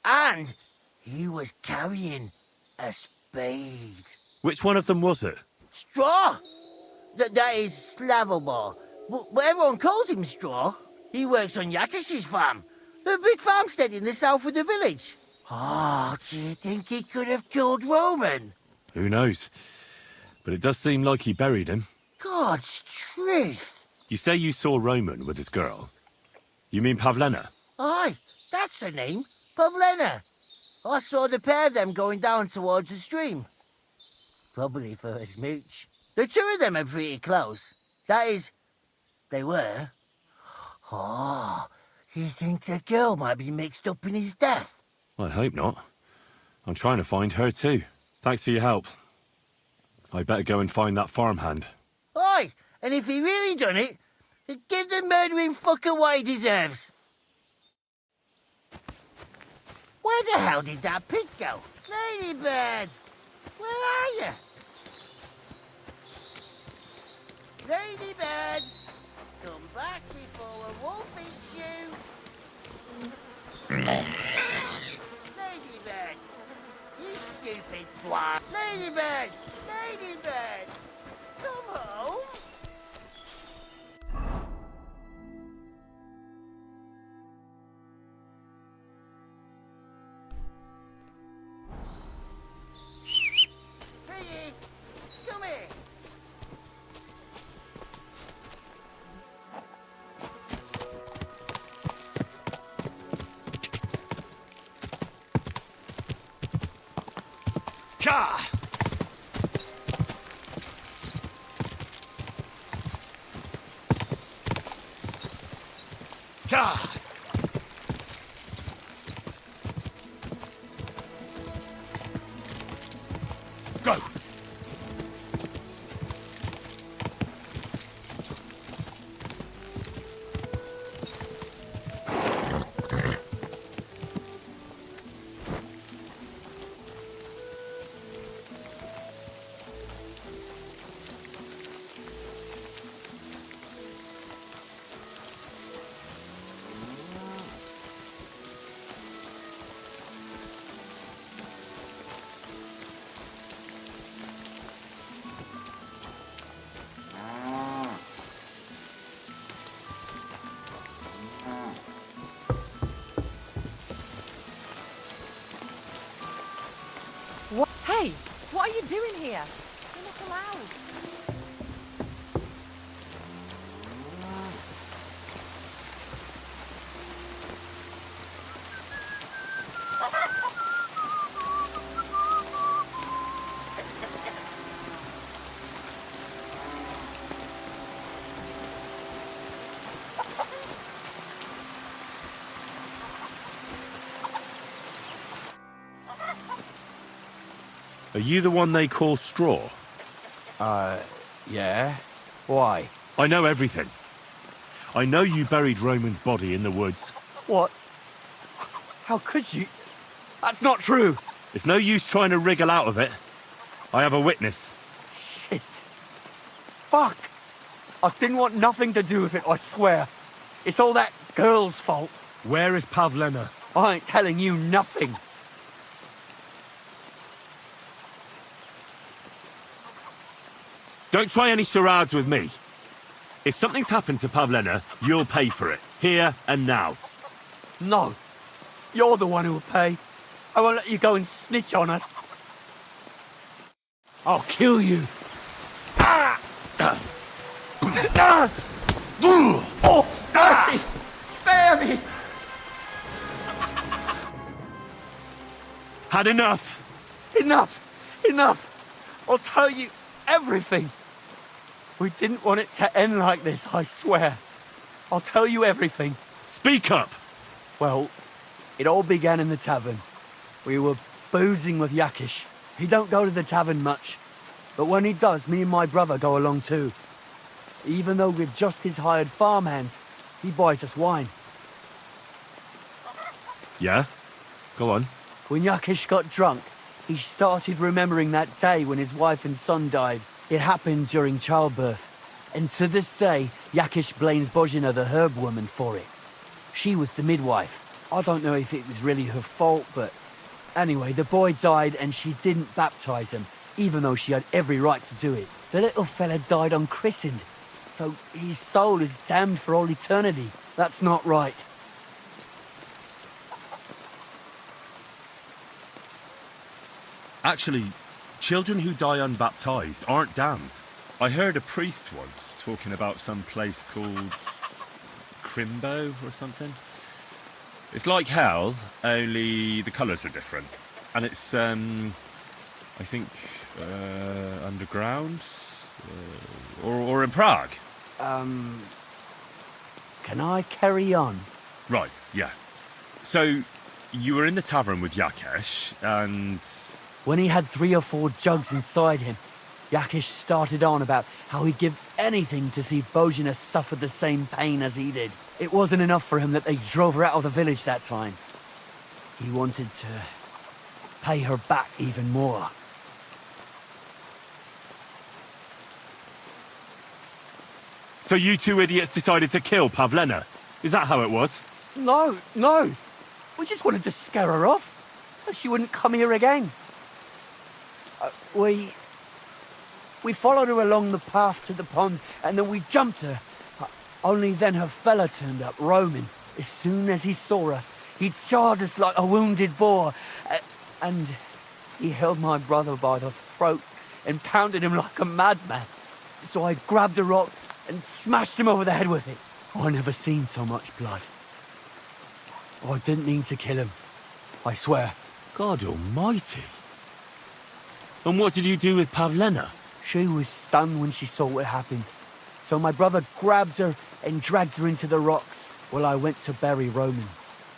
And he was carrying a spade. Which one of them was it? Straw! That is Slavomir. But everyone calls him Straw. He works on Yakash's farm. The big farmstead in the south of the village. Oh, do you think he could have killed Roman? Who knows? But it does seem like he buried him. God's truth. You say you saw Roman with his girl. You mean Pavlena? Aye, that's the name. Pavlena. I saw the pair of them going down towards the stream. Probably for a smooch. The two of them are pretty close. That is, they were. Oh, you think the girl might be mixed up in his death? I hope not. I'm trying to find her too. Thanks for your help. I better go and find that farmhand. Aye, and if he really done it, give the murdering fucker what he deserves. Where the hell did that pig go? Ladybird! Where are you? Ladybird! Come back before a wolf eats you! Ladybird! You stupid swine! Ladybird! Ladybird! Come home! Piggy! Come here! Ka! Ka! Go! What? Hey, what are you doing here? You're not allowed. Are you the one they call Straw? Yeah. Why? I know everything. I know you buried Roman's body in the woods. What? How could you? That's not true. It's no use trying to wriggle out of it. I have a witness. Shit. Fuck. I didn't want nothing to do with it, I swear. It's all that girl's fault. Where is Pavlena? I ain't telling you nothing. Don't try any charades with me. If something's happened to Pavlena, you'll pay for it. Here and now. No. You're the one who will pay. I won't let you go and snitch on us. I'll kill you. Ah! Oh, mercy! Spare me! Had enough? Enough! I'll tell you everything. We didn't want it to end like this, I swear. I'll tell you everything. Speak up! Well, it all began in the tavern. We were boozing with Yakish. He don't go to the tavern much, but when he does, me and my brother go along too. Even though we're just his hired farmhands, he buys us wine. Yeah? Go on. When Yakish got drunk, he started remembering that day when his wife and son died. It happened during childbirth. And to this day, Yakish blames Bozhina, the herb woman, for it. She was the midwife. I don't know if it was really her fault, but... Anyway, the boy died and she didn't baptize him, even though she had every right to do it. The little fella died unchristened, so his soul is damned for all eternity. That's not right. Actually, children who die unbaptized aren't damned. I heard a priest once talking about some place called Crimbo or something. It's like hell, only the colours are different. And it's, I think, underground? Or in Prague. Can I carry on? Right, yeah. So, you were in the tavern with Yakesh, and... When he had 3 or 4 jugs inside him, Yakish started on about how he'd give anything to see Bozhina suffer the same pain as he did. It wasn't enough for him that they drove her out of the village that time. He wanted to pay her back even more. So you two idiots decided to kill Pavlena? Is that how it was? No. We just wanted to scare her off, so she wouldn't come here again. We followed her along the path to the pond, and then we jumped her. Only then her fella turned up, Roman. As soon as he saw us, he charged us like a wounded boar. And he held my brother by the throat and pounded him like a madman. So I grabbed a rock and smashed him over the head with it. I never seen so much blood. I didn't mean to kill him. I swear. God almighty. And what did you do with Pavlena? She was stunned when she saw what happened. So my brother grabbed her and dragged her into the rocks while I went to bury Roman.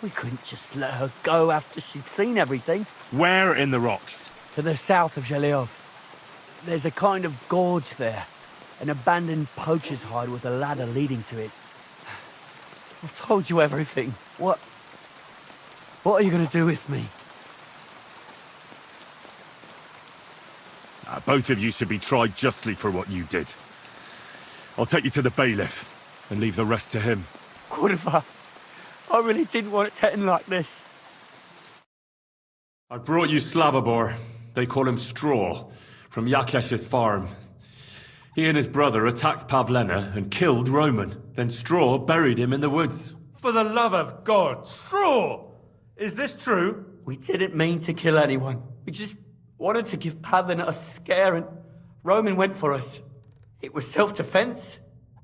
We couldn't just let her go after she'd seen everything. Where in the rocks? To the south of Zhelyov. There's a kind of gorge there. An abandoned poacher's hide with a ladder leading to it. I've told you everything. What are you going to do with me? Both of you should be tried justly for what you did. I'll take you to the bailiff and leave the rest to him. Kurva, I really didn't want it to end like this. I brought you Slavobor. They call him Straw, from Yakesh's farm. He and his brother attacked Pavlena and killed Roman. Then Straw buried him in the woods. For the love of God, Straw! Is this true? We didn't mean to kill anyone. We just wanted to give Pavlena a scare and Roman went for us. It was self-defense.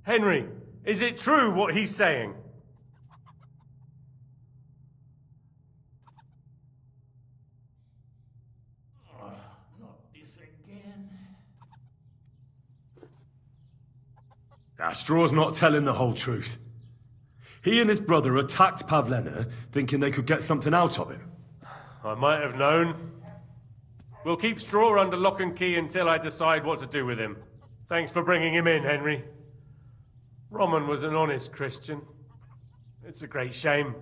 Henry, is it true what he's saying? Not this again. Straw's not telling the whole truth. He and his brother attacked Pavlena, thinking they could get something out of him. I might have known. We'll keep Straw under lock and key until I decide what to do with him. Thanks for bringing him in, Henry. Roman was an honest Christian. It's a great shame.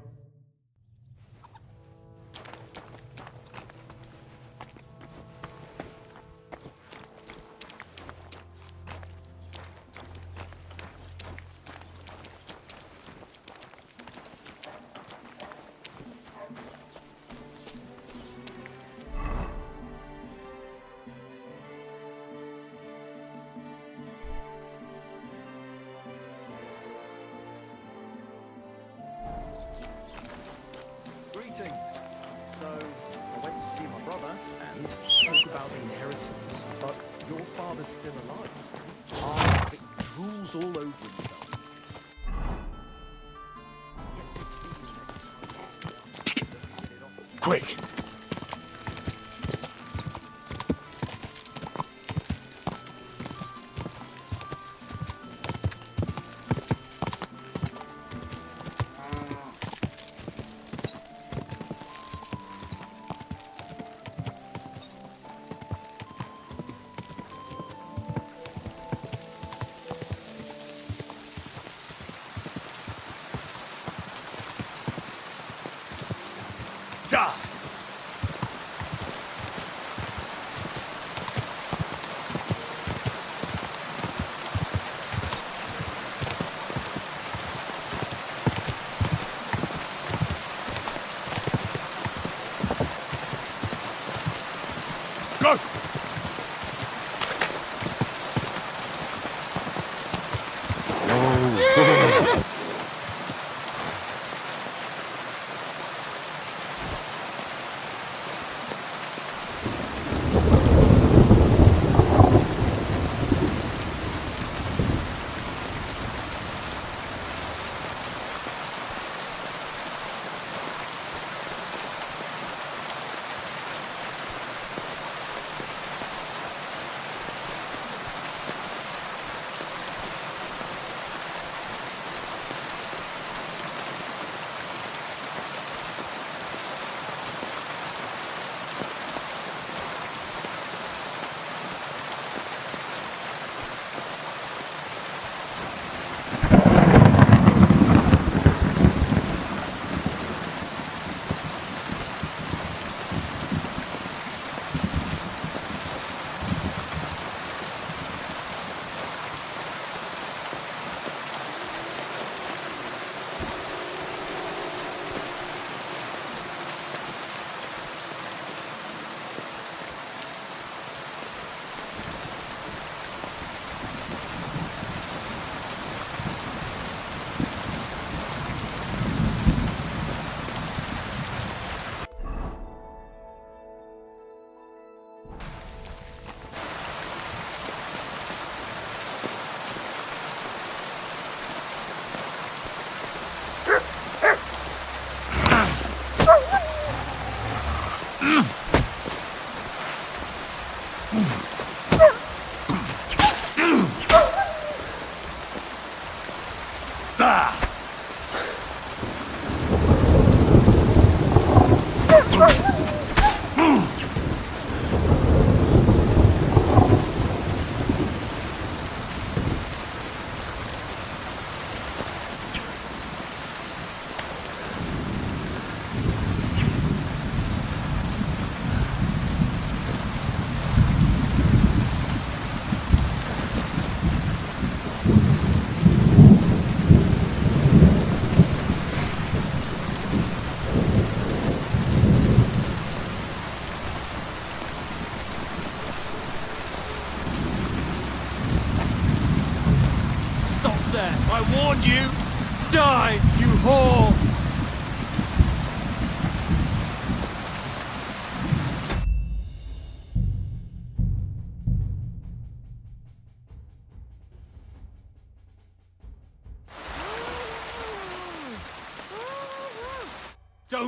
Greetings. So, I went to see my brother and talk about the inheritance, but your father's still alive. It drools all over himself. Quick! Go!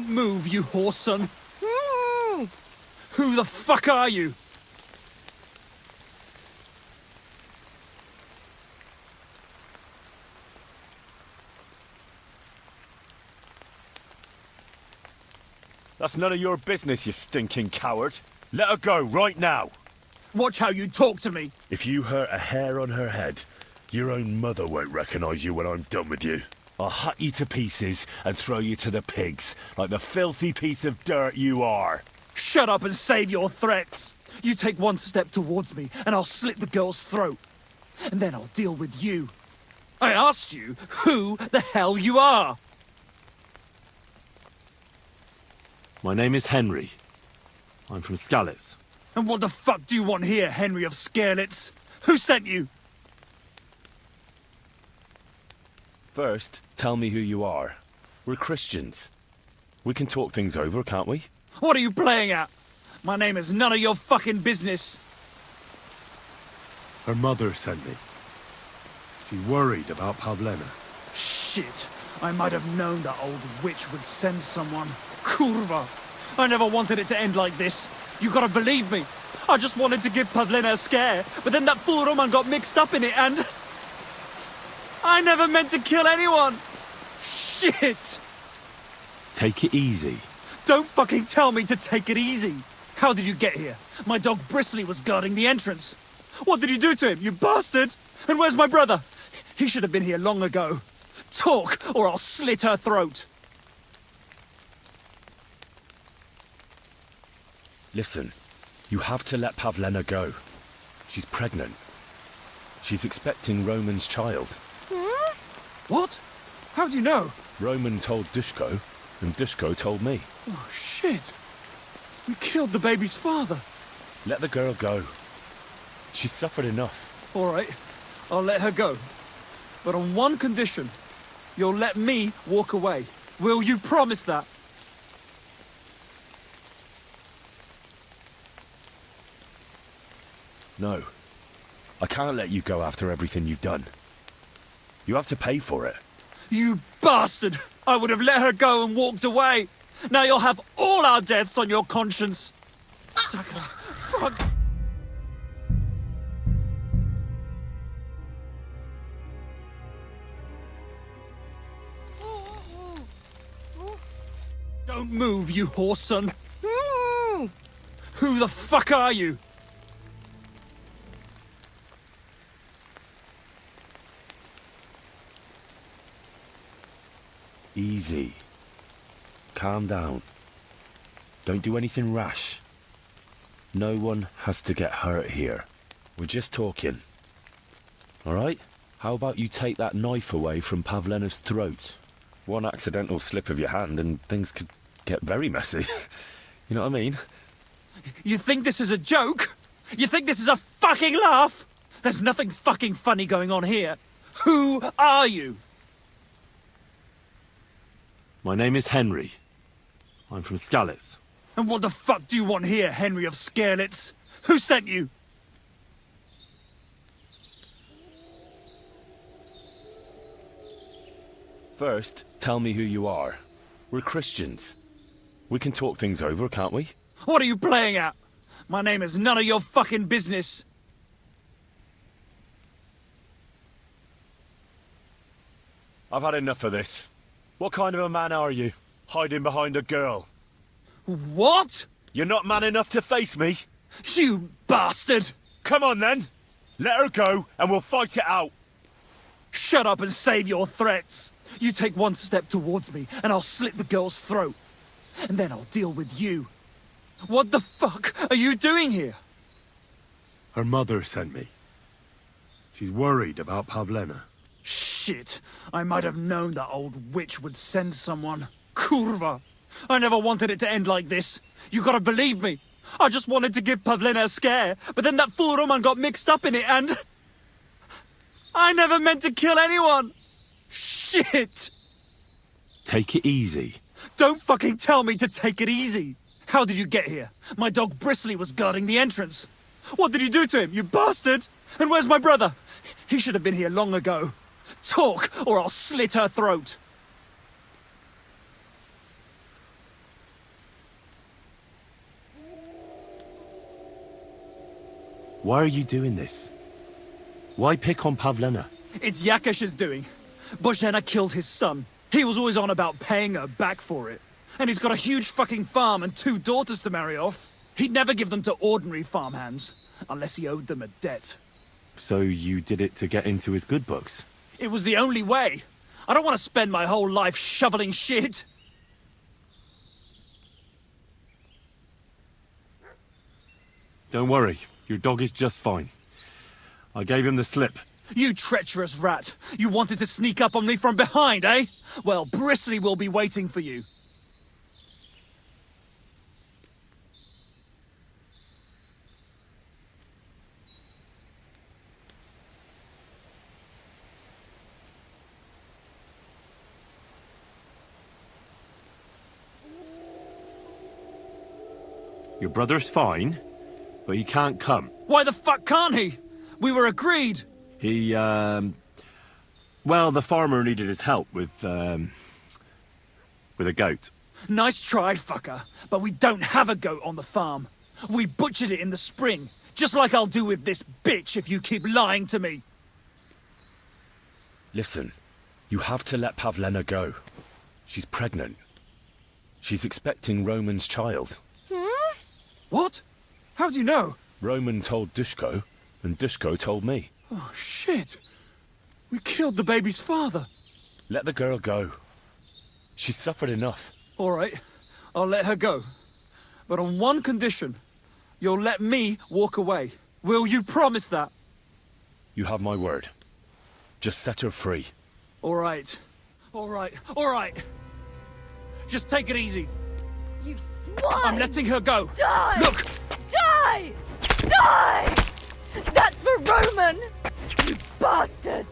Don't move, you horse son. Who the fuck are you? That's none of your business, you stinking coward. Let her go, right now. Watch how you talk to me. If you hurt a hair on her head, your own mother won't recognize you when I'm done with you. I'll hut you to pieces and throw you to the pigs, like the filthy piece of dirt you are. Shut up and save your threats. You take one step towards me and I'll slit the girl's throat. And then I'll deal with you. I asked you who the hell you are. My name is Henry. I'm from Scales. And what the fuck do you want here, Henry of Scales? Who sent you? First, tell me who you are. We're Christians. We can talk things over, can't we? What are you playing at? My name is none of your fucking business. Her mother sent me. She's worried about Pavlena. Shit. I might have known that old witch would send someone. Kurva. I never wanted it to end like this. You gotta believe me. I just wanted to give Pavlena a scare, but then that fool Roman got mixed up in it and... I never meant to kill anyone! Shit! Take it easy. Don't fucking tell me to take it easy! How did you get here? My dog Bristly was guarding the entrance. What did you do to him, you bastard? And where's my brother? He should have been here long ago. Talk, or I'll slit her throat. Listen, you have to let Pavlena go. She's pregnant. She's expecting Roman's child. What? How do you know? Roman told Dushko, and Dushko told me. Oh, shit. You killed the baby's father. Let the girl go. She's suffered enough. All right, I'll let her go. But on one condition. You'll let me walk away. Will you promise that? No. I can't let you go after everything you've done. You have to pay for it. You bastard! I would have let her go and walked away. Now you'll have all our deaths on your conscience. Sucker. Fuck. Don't move, you horse son. Who the fuck are you? Easy. Calm down. Don't do anything rash. No one has to get hurt here. We're just talking. All right? How about you take that knife away from Pavlena's throat? One accidental slip of your hand and things could get very messy. You know what I mean? You think this is a joke? You think this is a fucking laugh? There's nothing fucking funny going on here. Who are you? My name is Henry. I'm from Scales. And what the fuck do you want here, Henry of Scales? Who sent you? First, tell me who you are. We're Christians. We can talk things over, can't we? What are you playing at? My name is none of your fucking business. I've had enough of this. What kind of a man are you? Hiding behind a girl. What? You're not man enough to face me? You bastard! Come on then. Let her go and we'll fight it out. Shut up and save your threats. You take one step towards me and I'll slit the girl's throat. And then I'll deal with you. What the fuck are you doing here? Her mother sent me. She's worried about Pavlena. Shit. I might have known that old witch would send someone. Kurva. I never wanted it to end like this. You gotta believe me. I just wanted to give Pavlena a scare, but then that fool Roman got mixed up in it and... I never meant to kill anyone. Shit. Take it easy. Don't fucking tell me to take it easy. How did you get here? My dog Bristly was guarding the entrance. What did you do to him, you bastard? And where's my brother? He should have been here long ago. Talk, or I'll slit her throat. Why are you doing this? Why pick on Pavlena? It's Yakesh's doing. Bozhena killed his son. He was always on about paying her back for it. And he's got a huge fucking farm and 2 daughters to marry off. He'd never give them to ordinary farmhands, unless he owed them a debt. So you did it to get into his good books? It was the only way. I don't want to spend my whole life shoveling shit. Don't worry, your dog is just fine. I gave him the slip. You treacherous rat! You wanted to sneak up on me from behind, eh? Well, Bristly will be waiting for you. Your brother's fine, but he can't come. Why the fuck can't he? We were agreed. He, well, the farmer needed his help with a goat. Nice try, fucker. But we don't have a goat on the farm. We butchered it in the spring, just like I'll do with this bitch if you keep lying to me. Listen, you have to let Pavlena go. She's pregnant. She's expecting Roman's child. What? How do you know? Roman told Dushko, and Dushko told me. Oh, shit. We killed the baby's father. Let the girl go. She's suffered enough. All right, I'll let her go. But on one condition. You'll let me walk away. Will you promise that? You have my word. Just set her free. All right. All right. All right. Just take it easy. You swine! I'm letting her go. Die! Look! Die! Die! That's for Roman! You bastard!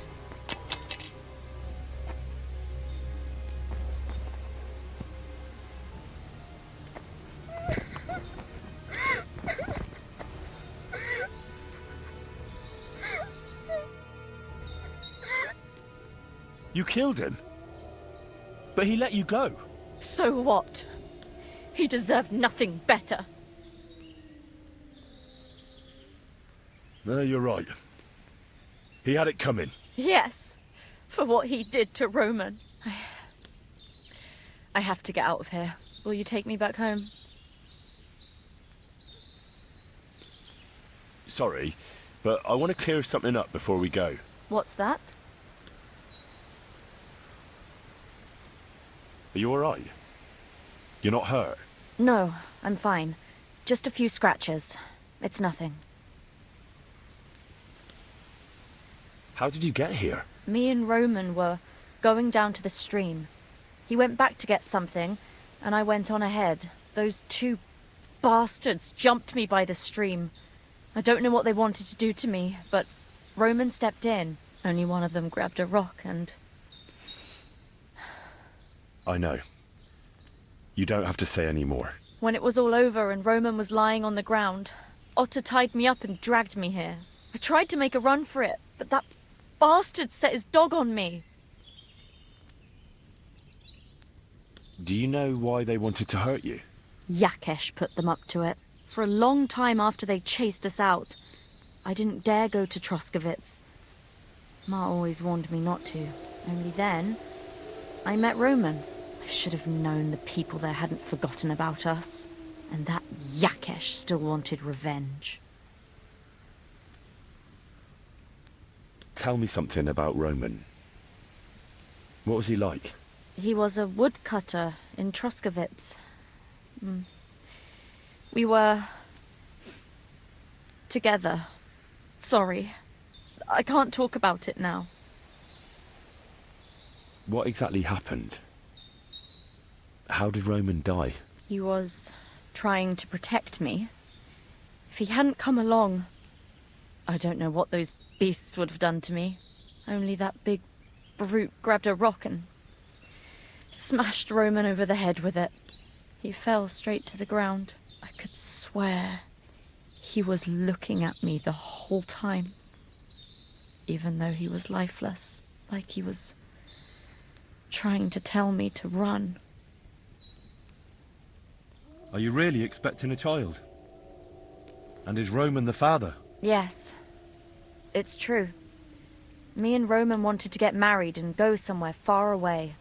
You killed him. But he let you go. So what? He deserved nothing better. No, you're right. He had it coming. Yes, for what he did to Roman. I have to get out of here. Will you take me back home? Sorry, but I want to clear something up before we go. What's that? Are you alright? You're not hurt? No, I'm fine. Just a few scratches. It's nothing. How did you get here? Me and Roman were going down to the stream. He went back to get something, and I went on ahead. Those 2 bastards jumped me by the stream. I don't know what they wanted to do to me, but Roman stepped in. Only one of them grabbed a rock and... I know. You don't have to say any more. When it was all over and Roman was lying on the ground, Otter tied me up and dragged me here. I tried to make a run for it, but that bastard set his dog on me. Do you know why they wanted to hurt you? Yakesh put them up to it. For a long time after they chased us out, I didn't dare go to Troskovitz. Ma always warned me not to. Only then, I met Roman. I should have known the people there hadn't forgotten about us. And that Yakesh still wanted revenge. Tell me something about Roman. What was he like? He was a woodcutter in Troskovitz. We were... together. Sorry. I can't talk about it now. What exactly happened? How did Roman die? He was trying to protect me. If he hadn't come along, I don't know what those beasts would have done to me. Only that big brute grabbed a rock and smashed Roman over the head with it. He fell straight to the ground. I could swear he was looking at me the whole time. Even though he was lifeless, like he was trying to tell me to run. Are you really expecting a child? And is Roman the father? Yes, it's true. Me and Roman wanted to get married and go somewhere far away.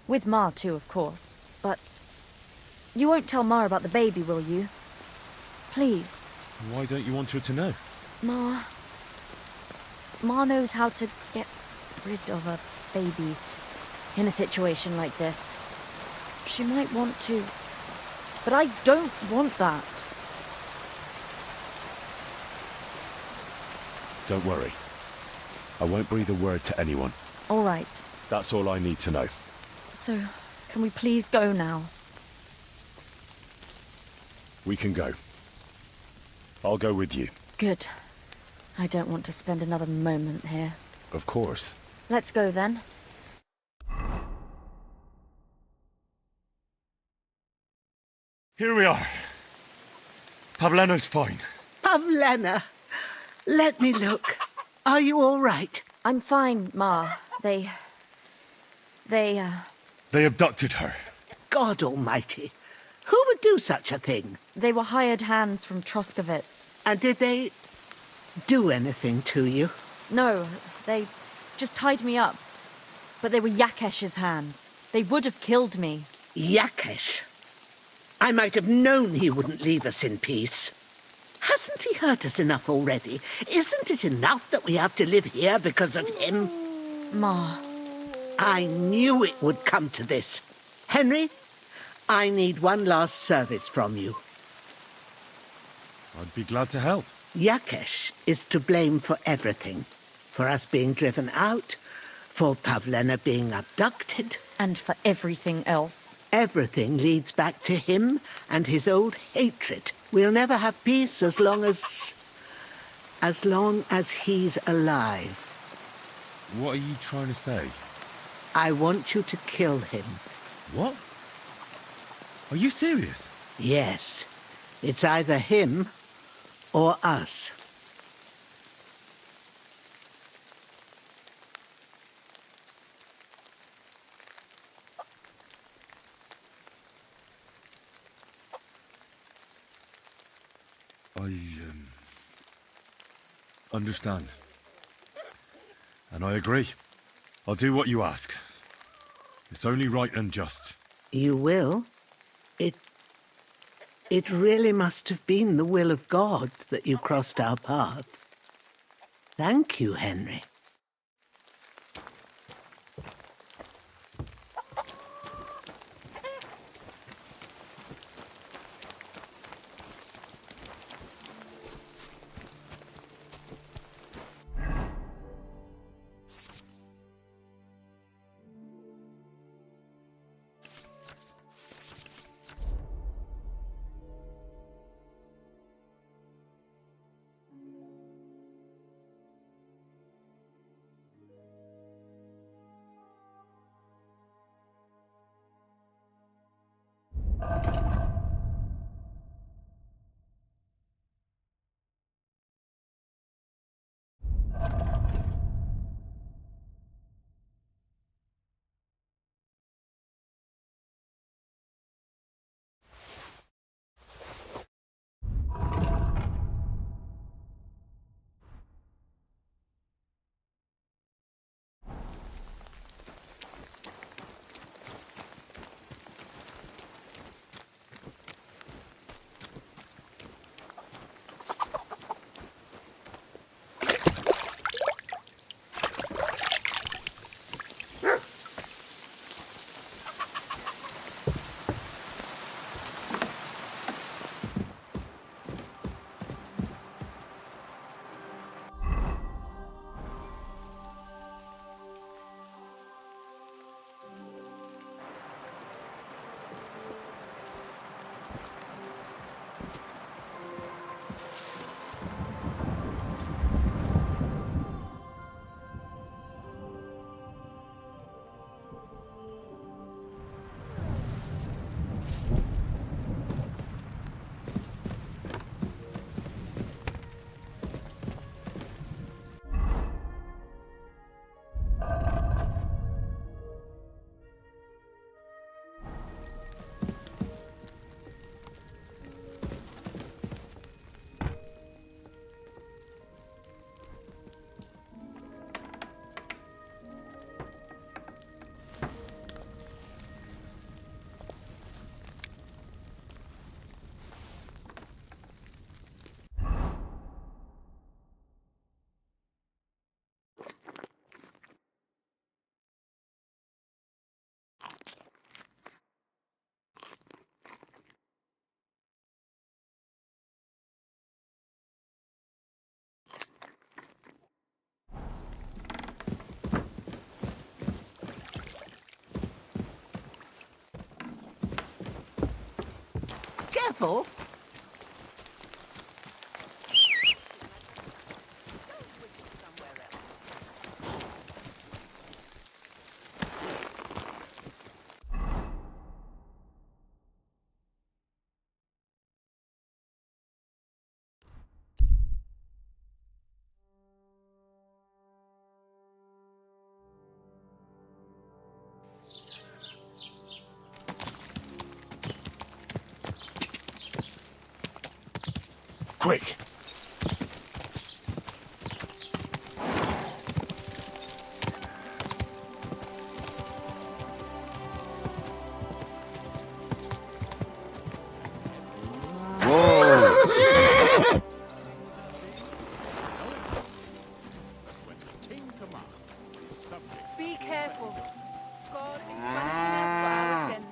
With Ma too, of course. But you won't tell Ma about the baby, will you? Please. Why don't you want her to know? Ma knows how to get rid of a baby in a situation like this. She might want to, but I don't want that. Don't worry. I won't breathe a word to anyone. All right. That's all I need to know. So, can we please go now? We can go. I'll go with you. Good. I don't want to spend another moment here. Of course. Let's go then. Here we are. Pavlena's fine. Pavlena, let me look. Are you all right? I'm fine, Ma. They abducted her. God almighty. Who would do such a thing? They were hired hands from Troskovitz. And did they do anything to you? No, they just tied me up. But they were Yakesh's hands. They would have killed me. Yakesh? I might have known he wouldn't leave us in peace. Hasn't he hurt us enough already? Isn't it enough that we have to live here because of him? Ma. I knew it would come to this. Henry, I need one last service from you. I'd be glad to help. Yakesh is to blame for everything. For us being driven out, for Pavlena being abducted. And for everything else. Everything leads back to him and his old hatred. We'll never have peace as long as he's alive. What are you trying to say? I want you to kill him. What? Are you serious? Yes. It's either him or us. I, understand. And I agree. I'll do what you ask. It's only right and just. You will? It really must have been the will of God that you crossed our path. Thank you, Henry. careful. Quick! Be careful. God is punishing us for our sins.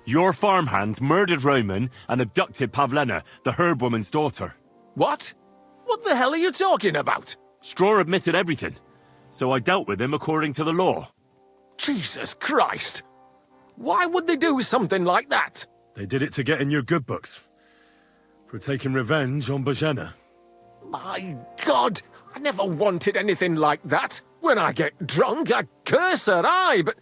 Your farmhand murdered Roman and abducted Pavlena, the herb woman's daughter. What? What the hell are you talking about? Straw admitted everything, so I dealt with him according to the law. Jesus Christ! Why would they do something like that? They did it to get in your good books. For taking revenge on Pavlena. My God! I never wanted anything like that. When I get drunk, I curse her, aye, but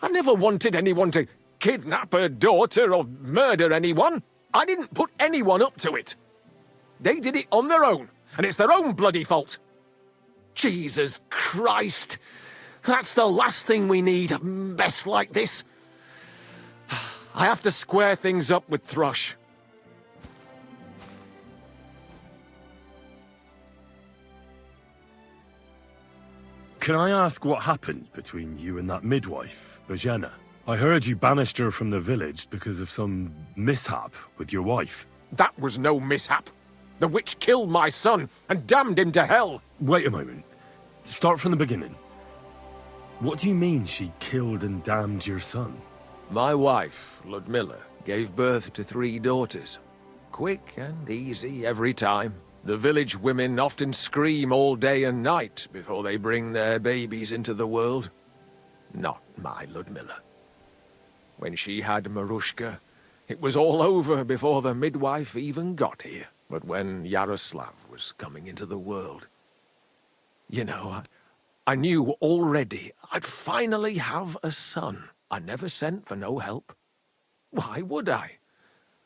I never wanted anyone to kidnap her daughter or murder anyone. I didn't put anyone up to it. They did it on their own, and it's their own bloody fault. Jesus Christ! That's the last thing we need, a mess like this. I have to square things up with Thrush. Can I ask what happened between you and that midwife, Pavlena? I heard you banished her from the village because of some mishap with your wife. That was no mishap. The witch killed my son and damned him to hell. Wait a moment. Start from the beginning. What do you mean she killed and damned your son? My wife, Ludmilla, gave birth to 3 daughters. Quick and easy every time. The village women often scream all day and night before they bring their babies into the world. Not my Ludmilla. When she had Marushka, it was all over before the midwife even got here. But when Yaroslav was coming into the world, you know, I knew already I'd finally have a son. I never sent for no help. Why would I?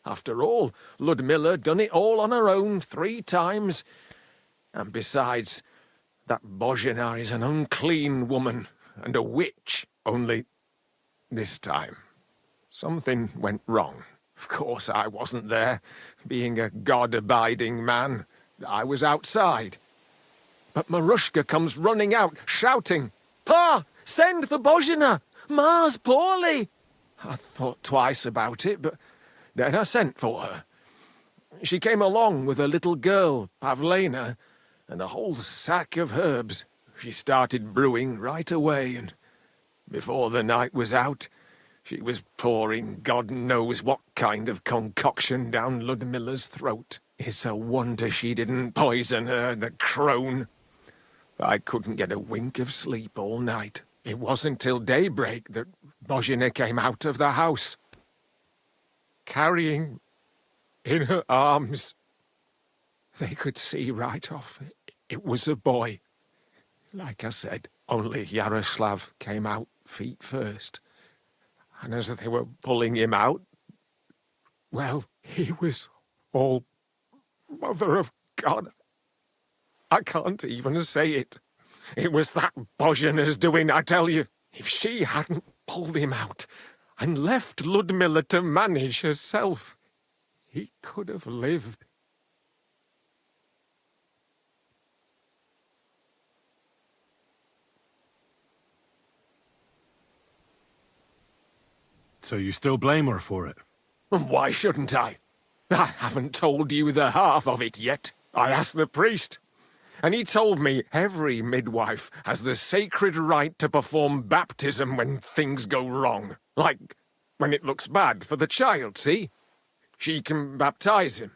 After all, Ludmilla done it all on her own 3 times. And besides, that Bozhina is an unclean woman and a witch. Only this time, something went wrong. Of course, I wasn't there. Being a God-abiding man, I was outside. But Marushka comes running out, shouting, "Pa, send for Bozhina! Ma's poorly!" I thought twice about it, but then I sent for her. She came along with a little girl, Pavlena, and a whole sack of herbs. She started brewing right away, and before the night was out, she was pouring God knows what kind of concoction down Ludmilla's throat. It's a wonder she didn't poison her, the crone. I couldn't get a wink of sleep all night. It wasn't till daybreak that Bozhina came out of the house, carrying in her arms. They could see right off it was a boy. Like I said, only Yaroslav came out feet first. And as they were pulling him out, well, he was all Mother of God. I can't even say it. It was that Bozhina's doing, I tell you. If she hadn't pulled him out and left Ludmilla to manage herself, he could have lived. So you still blame her for it? And why shouldn't I? I haven't told you the half of it yet. I asked the priest, and he told me every midwife has the sacred right to perform baptism when things go wrong. Like when it looks bad for the child, see? She can baptize him.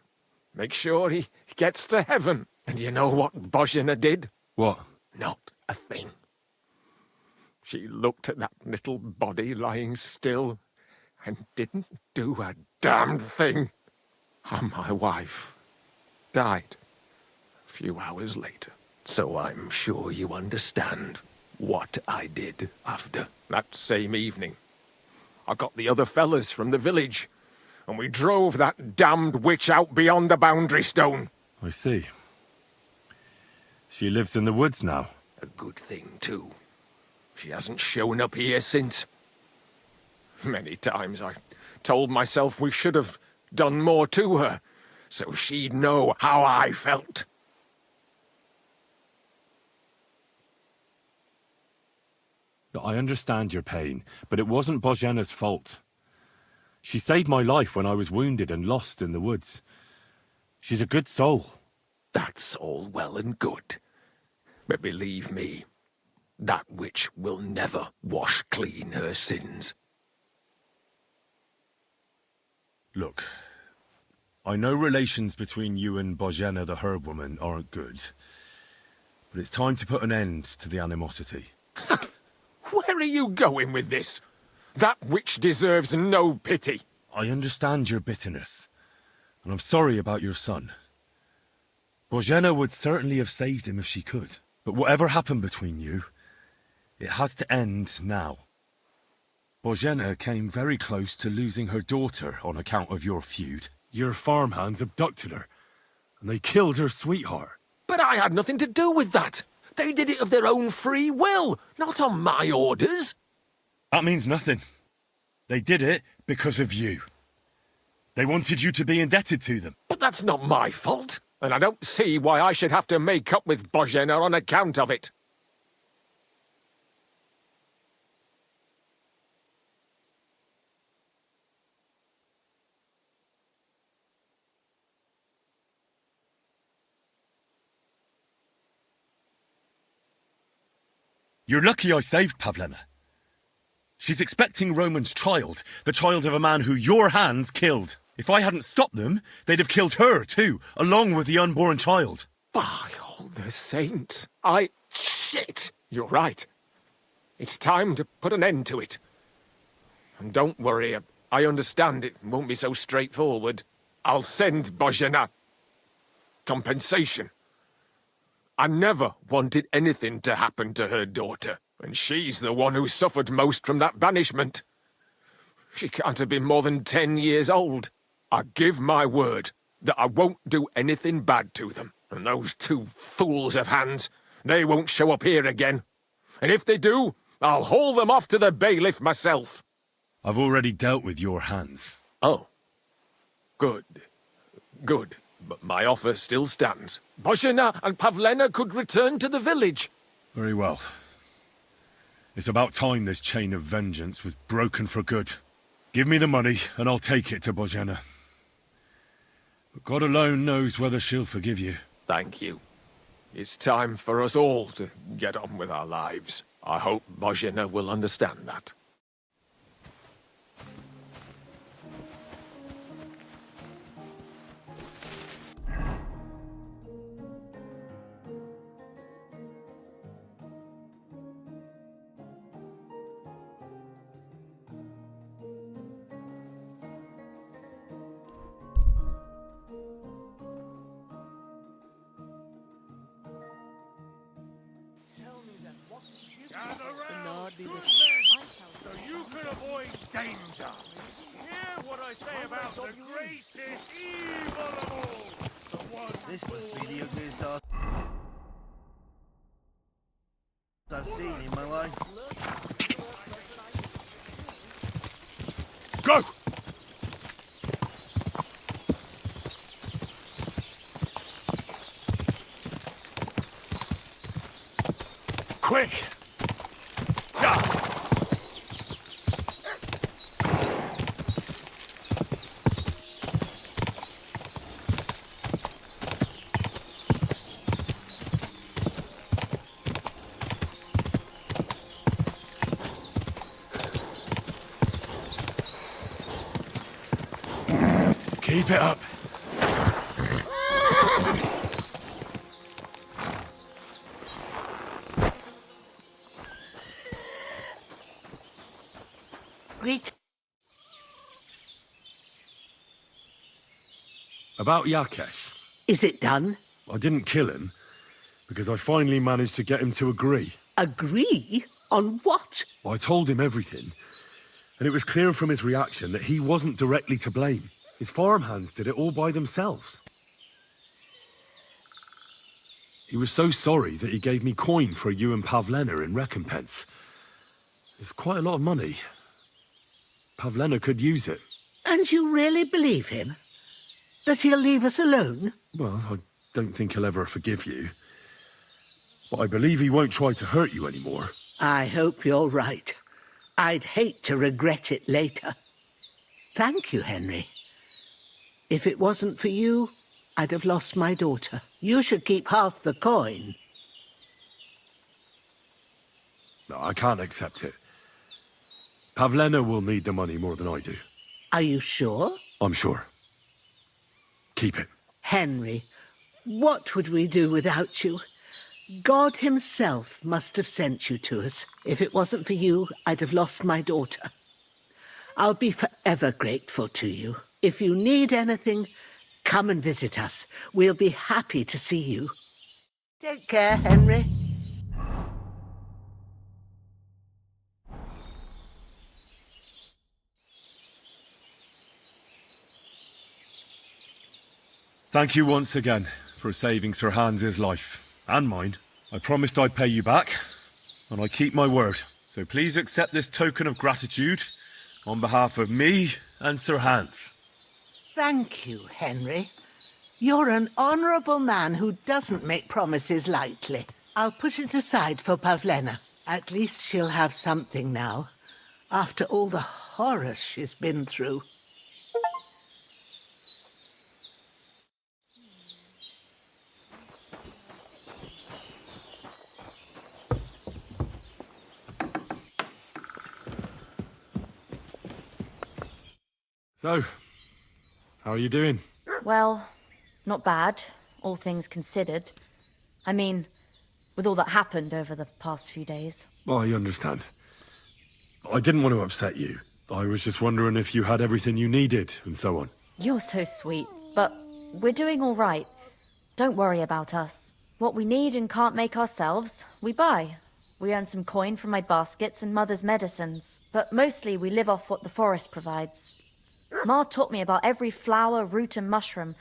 Make sure he gets to heaven. And you know what Bozhena did? What? Not a thing. She looked at that little body lying still and didn't do a damned thing. And my wife died a few hours later. So I'm sure you understand what I did after. That same evening, I got the other fellas from the village, and we drove that damned witch out beyond the boundary stone. I see. She lives in the woods now. A good thing, too. She hasn't shown up here since. Many times I told myself we should have done more to her, so she'd know how I felt. I understand your pain, but it wasn't Bozhena's fault. She saved my life when I was wounded and lost in the woods. She's a good soul. That's all well and good. But believe me, that witch will never wash clean her sins. Look, I know relations between you and Bozhena the herb woman aren't good, but it's time to put an end to the animosity. Where are you going with this? That witch deserves no pity. I understand your bitterness, and I'm sorry about your son. Bozhena would certainly have saved him if she could, but whatever happened between you, it has to end now. Bozhena came very close to losing her daughter on account of your feud. Your farmhands abducted her, and they killed her sweetheart. But I had nothing to do with that. They did it of their own free will, not on my orders. That means nothing. They did it because of you. They wanted you to be indebted to them. But that's not my fault, and I don't see why I should have to make up with Bozhena on account of it. You're lucky I saved Pavlena. She's expecting Roman's child, the child of a man who your hands killed. If I hadn't stopped them, they'd have killed her too, along with the unborn child. By all the saints, Shit! You're right. It's time to put an end to it. And don't worry, I understand it won't be so straightforward. I'll send Bozhena compensation. I never wanted anything to happen to her daughter, and she's the one who suffered most from that banishment. She can't have been more than 10 years old. I give my word that I won't do anything bad to them. And those two fools of hands, they won't show up here again. And if they do, I'll haul them off to the bailiff myself. I've already dealt with your hands. Oh. Good. Good. But my offer still stands. Bozhena and Pavlena could return to the village. Very well. It's about time this chain of vengeance was broken for good. Give me the money, and I'll take it to Bozhena. But God alone knows whether she'll forgive you. Thank you. It's time for us all to get on with our lives. I hope Bozhena will understand that. So you can avoid danger. Hear what I say about the greatest evil of all. The one this must be the ugliest horse I've seen in my life. Go! Quick! Keep it up. Great. About Yakesh. Is it done? I didn't kill him, because I finally managed to get him to agree. Agree? On what? I told him everything, and it was clear from his reaction that he wasn't directly to blame. His farmhands did it all by themselves. He was so sorry that he gave me coin for you and Pavlena in recompense. It's quite a lot of money. Pavlena could use it. And you really believe him? That he'll leave us alone? Well, I don't think he'll ever forgive you. But I believe he won't try to hurt you anymore. I hope you're right. I'd hate to regret it later. Thank you, Henry. If it wasn't for you, I'd have lost my daughter. You should keep half the coin. No, I can't accept it. Pavlena will need the money more than I do. Are you sure? I'm sure. Keep it. Henry, what would we do without you? God himself must have sent you to us. If it wasn't for you, I'd have lost my daughter. I'll be forever grateful to you. If you need anything, come and visit us. We'll be happy to see you. Take care, Henry. Thank you once again for saving Sir Hans's life. And mine. I promised I'd pay you back, and I keep my word. So please accept this token of gratitude on behalf of me and Sir Hans. Thank you, Henry. You're an honourable man who doesn't make promises lightly. I'll put it aside for Pavlena. At least she'll have something now, after all the horrors she's been through. So, how are you doing? Well, not bad, all things considered. I mean, with all that happened over the past few days. I understand. I didn't want to upset you. I was just wondering if you had everything you needed, and so on. You're so sweet, but we're doing all right. Don't worry about us. What we need and can't make ourselves, we buy. We earn some coin from my baskets and Mother's medicines, but mostly we live off what the forest provides. Ma taught me about every flower, root and mushroom,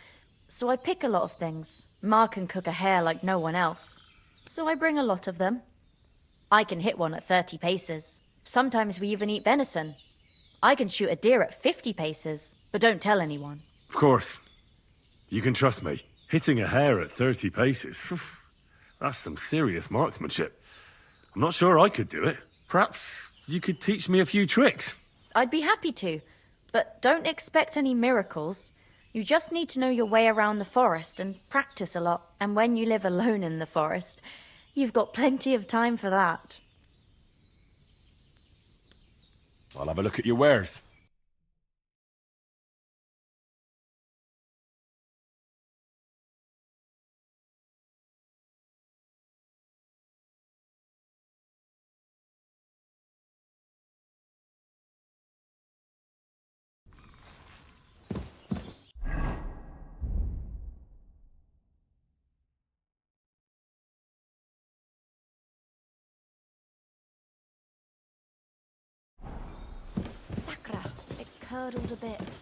so I pick a lot of things. Ma can cook a hare like no one else, so I bring a lot of them. I can hit one at 30 paces. Sometimes we even eat venison. I can shoot a deer at 50 paces, but don't tell anyone. Of course. You can trust me. Hitting a hare at 30 paces, that's some serious marksmanship. I'm not sure I could do it. Perhaps you could teach me a few tricks. I'd be happy to. But don't expect any miracles. You just need to know your way around the forest and practice a lot. And when you live alone in the forest, you've got plenty of time for that. I'll have a look at your wares. Sakra, it curdled a bit.